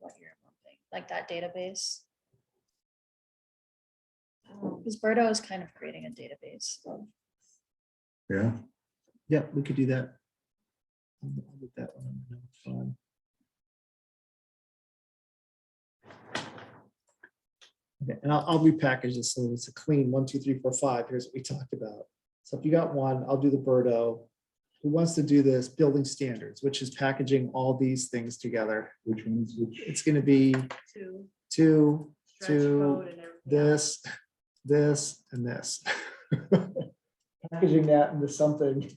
S3: what you're wanting, like that database. Because Berto is kind of creating a database of
S6: Yeah,
S1: Yeah, we could do that. I'll put that one on number 5. Okay, and I'll repackage this so it's a clean 1, 2, 3, 4, 5. Here's what we talked about. So if you got one, I'll do the Berto. Who wants to do this? Building standards, which is packaging all these things together.
S6: which ones, which?
S1: It's going to be
S4: To
S1: 2,
S4: stretch
S1: 2,
S4: code and everything else.
S1: this, and this. Packaging that into something.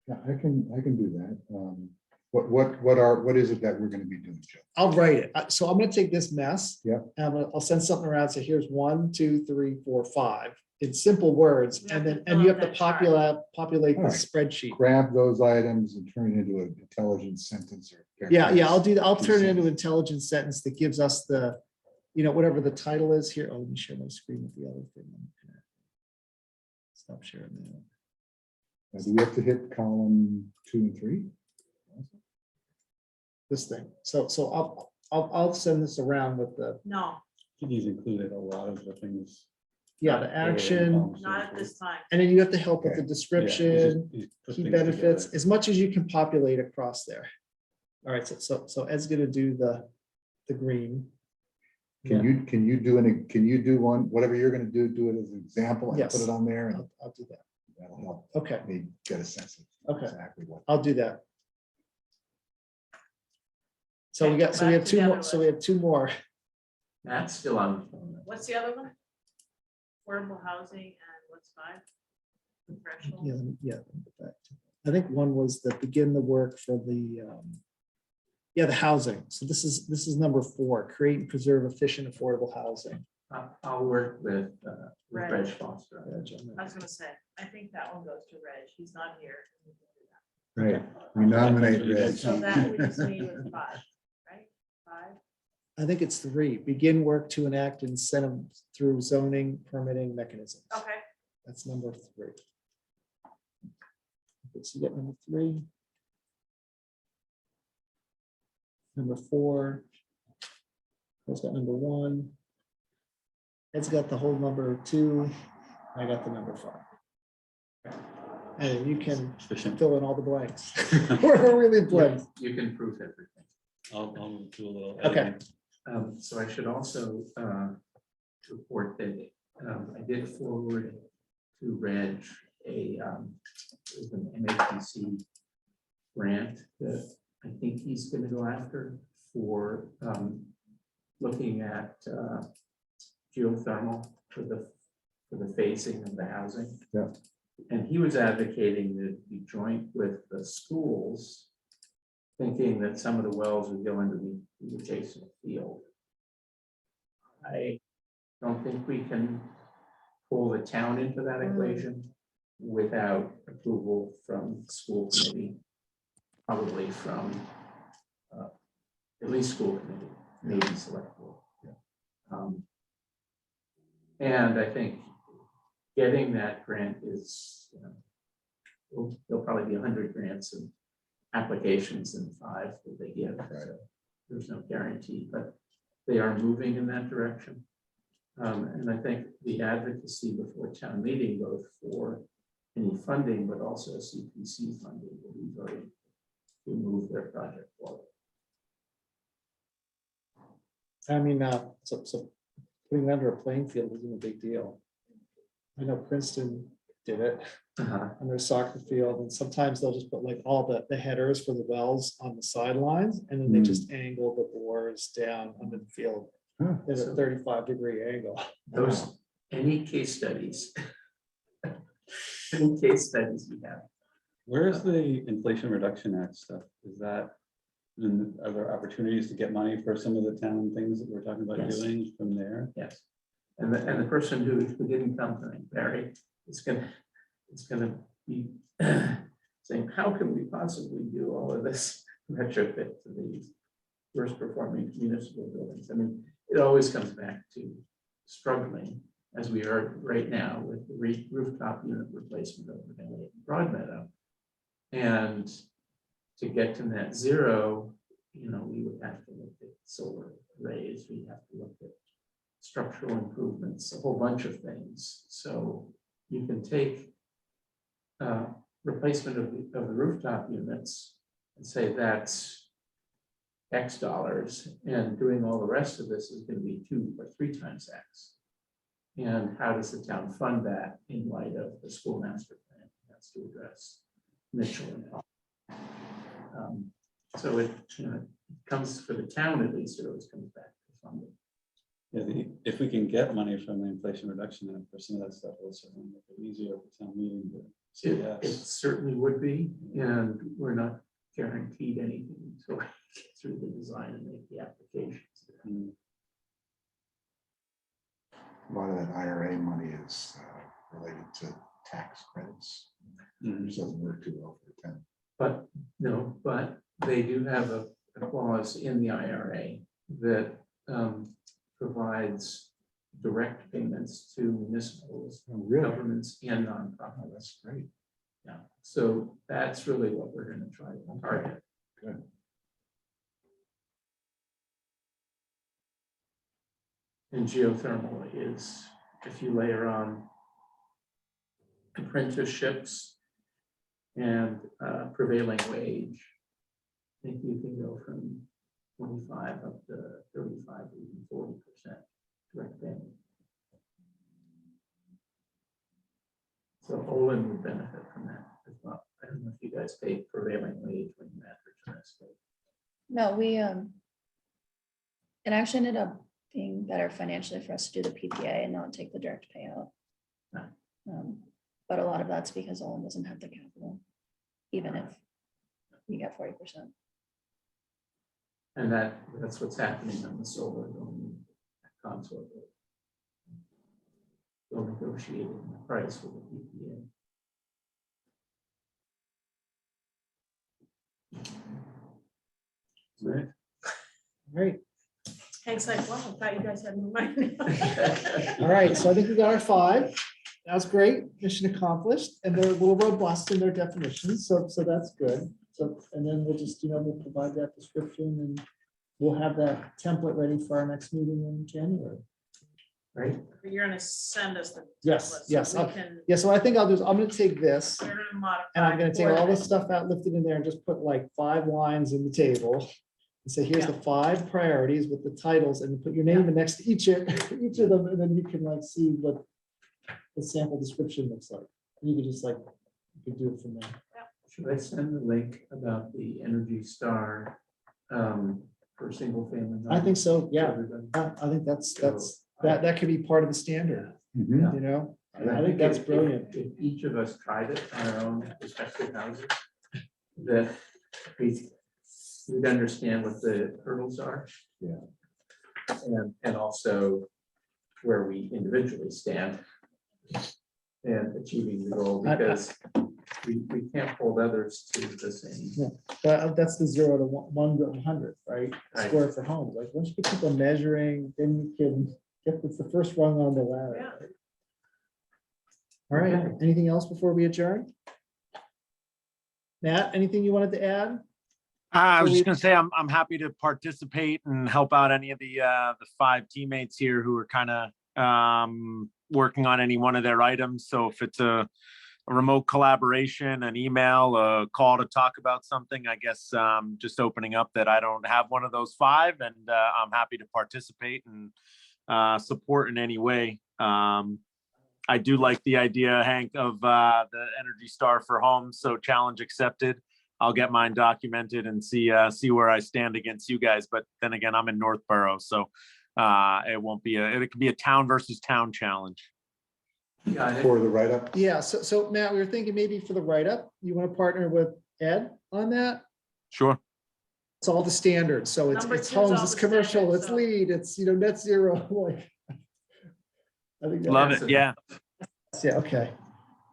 S6: Yeah, I can do that. What is it that we're gonna be doing, Joe?
S1: I'll write it. So I'm gonna take this mess.
S6: Yeah.
S1: And I'll send something around. So here's 1, 2, 3, 4, 5 in simple words.
S4: You have
S1: And
S4: to
S1: then,
S4: fill
S1: and you
S4: out
S1: have to
S4: that chart.
S1: populate the
S6: All right.
S1: spreadsheet.
S6: Grab those items and turn it into an intelligent sentence or.
S1: Yeah, I'll do that. I'll
S6: Two
S1: turn it into an
S6: sentences.
S1: intelligent sentence that gives us the, whatever the title is here. Oh, let me share my screen with the other thing. Stop sharing that.
S6: Now, do we have to hit column 2 and 3?
S1: This thing. So I'll send this around with the,
S4: No,
S7: I think he's included a lot of the things.
S1: yeah, the action.
S4: not at this time.
S1: And then you have to help with the
S6: Okay.
S1: description. Key benefits, as much as you can populate across there. All right, so Ed's gonna do the green.
S6: Can you do one, whatever you're gonna do it as an example and put
S1: Yes.
S6: it on there and
S1: I'll do that.
S6: that'll help
S1: Okay,
S6: me get a sense of
S1: Okay.
S6: exactly what.
S1: I'll do that. So we
S4: Okay,
S1: got, so we
S4: back
S1: have
S4: to
S1: 2
S4: the
S1: more,
S4: other
S1: so we have 2 more.
S5: That's still on the phone.
S4: What's the other one? Affordable housing and what's 5? Threshold.
S1: Yeah. let me get back to that. I think one was the begin the work for the, the housing. So this is number 4, create and preserve efficient, affordable housing.
S5: I'll work with
S4: Right.
S5: Reg Foster.
S4: I was gonna say, I think that one goes to Reg. He's not here.
S6: Right, we nominate Reg.
S4: So that we just need with 5, right? 5.
S1: I think it's 3, begin work to enact incentives through zoning permitting mechanisms.
S4: Okay.
S1: That's number 3. Okay, so you get number 3. Number 4. It's got number 1. It's got the whole number 2. I got the number 5. And you can
S7: Efficient.
S1: fill in all the blanks. We're really blank.
S5: You can prove everything.
S7: I'll do a little.
S1: Okay.
S7: editing.
S5: So I should also report that I did forward to Reg it was an MAPC grant that I think he's going to go after for looking at geothermal for the phasing of the housing.
S6: Yeah.
S5: And he was advocating that it be joint with the schools, thinking that some of the wells would go into the adjacent field. I don't think we can pull the town into that equation without approval from the school committee, probably from at least school committee, maybe select board. And I think getting that grant is, there'll probably be 100 grants, and applications than 5 that they give. So there's no guarantee, but they are moving in that direction. And I think the advocacy before town meeting, both for any funding, but also CPC funding, will be very to move their project forward.
S1: I mean, so putting it under a playing field isn't a big deal. I know Princeton did it on their soccer field, and sometimes they'll just put like all the headers for the wells on the sidelines, and then they just angle the bores down under the field
S6: Huh.
S1: at a 35-degree angle.
S5: Those, any case studies? Any case studies we have?
S7: Where is the Inflation Reduction Act stuff? Is that, are there opportunities to get money for some of the town things that we're talking about
S5: Yes.
S7: doing from there?
S5: Yes. And the person who didn't come tonight, Barry, it's gonna be saying, how can we possibly do all of this retrofit to these worst performing municipal buildings? I mean, it always comes back to struggling, as we are right now with the rooftop unit replacement over in Broadmeadow. And to get to net zero, we would have to look at solar arrays, we have to look at structural improvements, a whole bunch of things. So you can take replacement of the rooftop units and say that's X dollars, and doing all the rest of this is going to be 2 or 3 times X. And how does the town fund that in light of the school master plan? That's to address Mitchell and so it comes for the town, at least it always comes back to funding.
S7: Yeah, if we can get money from the Inflation Reduction Act for some of that stuff, it'll certainly make it easier for town meeting to say
S5: It
S7: yes.
S5: certainly would be, and we're not guaranteed anything until we get through the design and make the applications.
S7: Mm.
S6: A lot of that IRA money is related to tax credits,
S7: Mm.
S6: which doesn't work too well for the town.
S5: But they do have a clause in the IRA that provides direct payments to municipals, governments, and nonprofits.
S6: That's great.
S5: Yeah, so that's really what we're going to try to target.
S6: Good.
S5: And geothermal is, if you layer on apprenticeships and prevailing wage, I think you can go from 25 up to 35, even 40% direct payment. So Olin would benefit from that as well. I don't know if you guys pay prevailing wage when you advertise. But
S3: No, we, it actually ended up being better financially for us to do the PPA and not take the direct payout.
S5: Ah.
S3: But a lot of that's because Olin doesn't have the capital, even if you get 40%.
S5: And that's what's happening on the solar going consort. They'll negotiate the price with the PPA.
S7: Right.
S1: Right,
S4: Hank's like, wow, I thought you guys had more money.
S1: all right, so I think we got our 5. That's great, mission accomplished, and they're a little robust in their definitions, so that's good. So, and then we'll just, we'll provide that description, and we'll have that template ready for our next meeting in January.
S5: Right?
S4: You're gonna send us the.
S1: Yes,
S4: template, so
S1: yes,
S4: we
S1: I'll-
S4: can-
S1: Yeah, so what I think I'll do is I'm gonna take this,
S4: We're gonna modify.
S1: and I'm gonna take all
S4: for
S1: this
S4: the-
S1: stuff out, lift it in there, and just put like 5 lines in the table. And say, here's the 5 priorities with the titles, and put your name next to each of them, and then you can like see what the sample description looks like. You could just like, you could do it from there.
S5: Should I send the link about the Energy Star for single family?
S1: I think so,
S5: homes?
S1: yeah.
S5: Everybody?
S1: I think that could be part of the standard,
S6: Mhm.
S1: you know?
S5: And
S1: I think that's
S5: if-
S1: brilliant.
S5: If each of us tried it on our own respective houses, that we'd understand what the hurdles are.
S6: Yeah.
S5: And also where we individually stand in achieving the goal, because we can't hold others to the same.
S1: That's the 0 to 1 to 100, right?
S5: Right.
S1: Square for homes. Like, once you get people measuring, then you can get, it's the first rung on the ladder.
S4: Yeah.
S1: All right,
S5: Okay.
S1: anything else before we adjourn? Matt, anything you wanted to add?
S8: I was
S1: Before we-
S8: just gonna say, I'm happy to participate and help out any of the 5 teammates here who are kind of working on any one of their items. So if it's a remote collaboration, an email, a call to talk about something, I guess just opening up that I don't have one of those 5, and I'm happy to participate and support in any way. I do like the idea, Hank, of the Energy Star for homes. So challenge accepted. I'll get mine documented and see where I stand against you guys. But then again, I'm in Northborough, so it won't be it could be a town versus town challenge.
S5: Got it.
S6: For the write-up.
S1: Yeah, so Matt, we were thinking maybe for the write-up, you want to partner with Ed on that?
S8: Sure.
S1: It's all the standards, so it's
S4: Number 2 is
S1: homes,
S4: all
S1: it's
S4: the
S1: commercial,
S4: standards,
S1: it's
S4: so-
S1: lead, it's, net zero, like. I think
S8: Love
S1: that's
S8: it. Yeah.
S1: Yeah, okay.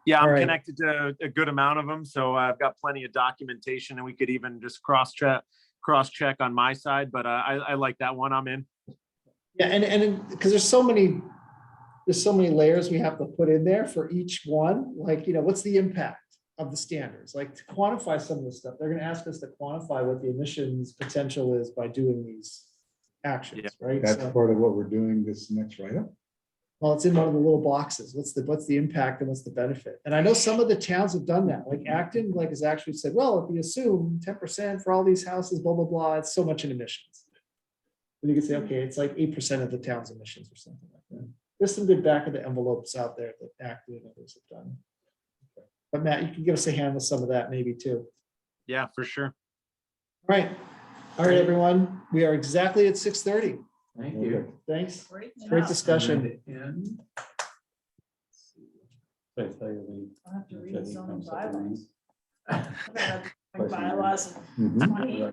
S8: Yeah,
S1: All
S8: I'm
S1: right.
S8: connected to a good amount of them, so I've got plenty of documentation, and we could even just cross check on my side. But I like that one. I'm in.
S1: Yeah, and because there's so many layers we have to put in there for each one, like, what's the impact of the standards? Like, to quantify some of this stuff, they're gonna ask us to quantify what the emissions potential is by doing these actions,
S8: Yeah.
S1: right?
S6: That's
S1: So-
S6: part of what we're doing this next write-up.
S1: Well, it's in one of the little boxes. What's the impact and what's the benefit? And I know some of the towns have done that, like Acton, like has actually said, well, if you assume 10% for all these houses, blah, blah, blah, it's so much in emissions. And you can say, okay, it's like 8% of the town's emissions or something like that. There's some good back of the envelopes out there that Acton and others have done. But Matt, you can give us a hand with some of that maybe too.
S8: Yeah, for sure.
S1: All right, everyone, we are exactly at 6:30.
S5: Thank you.
S1: Thanks.
S4: Great
S1: Great
S4: job.
S1: discussion.
S5: And
S7: So I tell you,
S4: I'll have to
S7: the-
S4: read zoning
S7: comes up with
S4: bylaws. I've got bylaws
S6: Mhm.
S4: in 20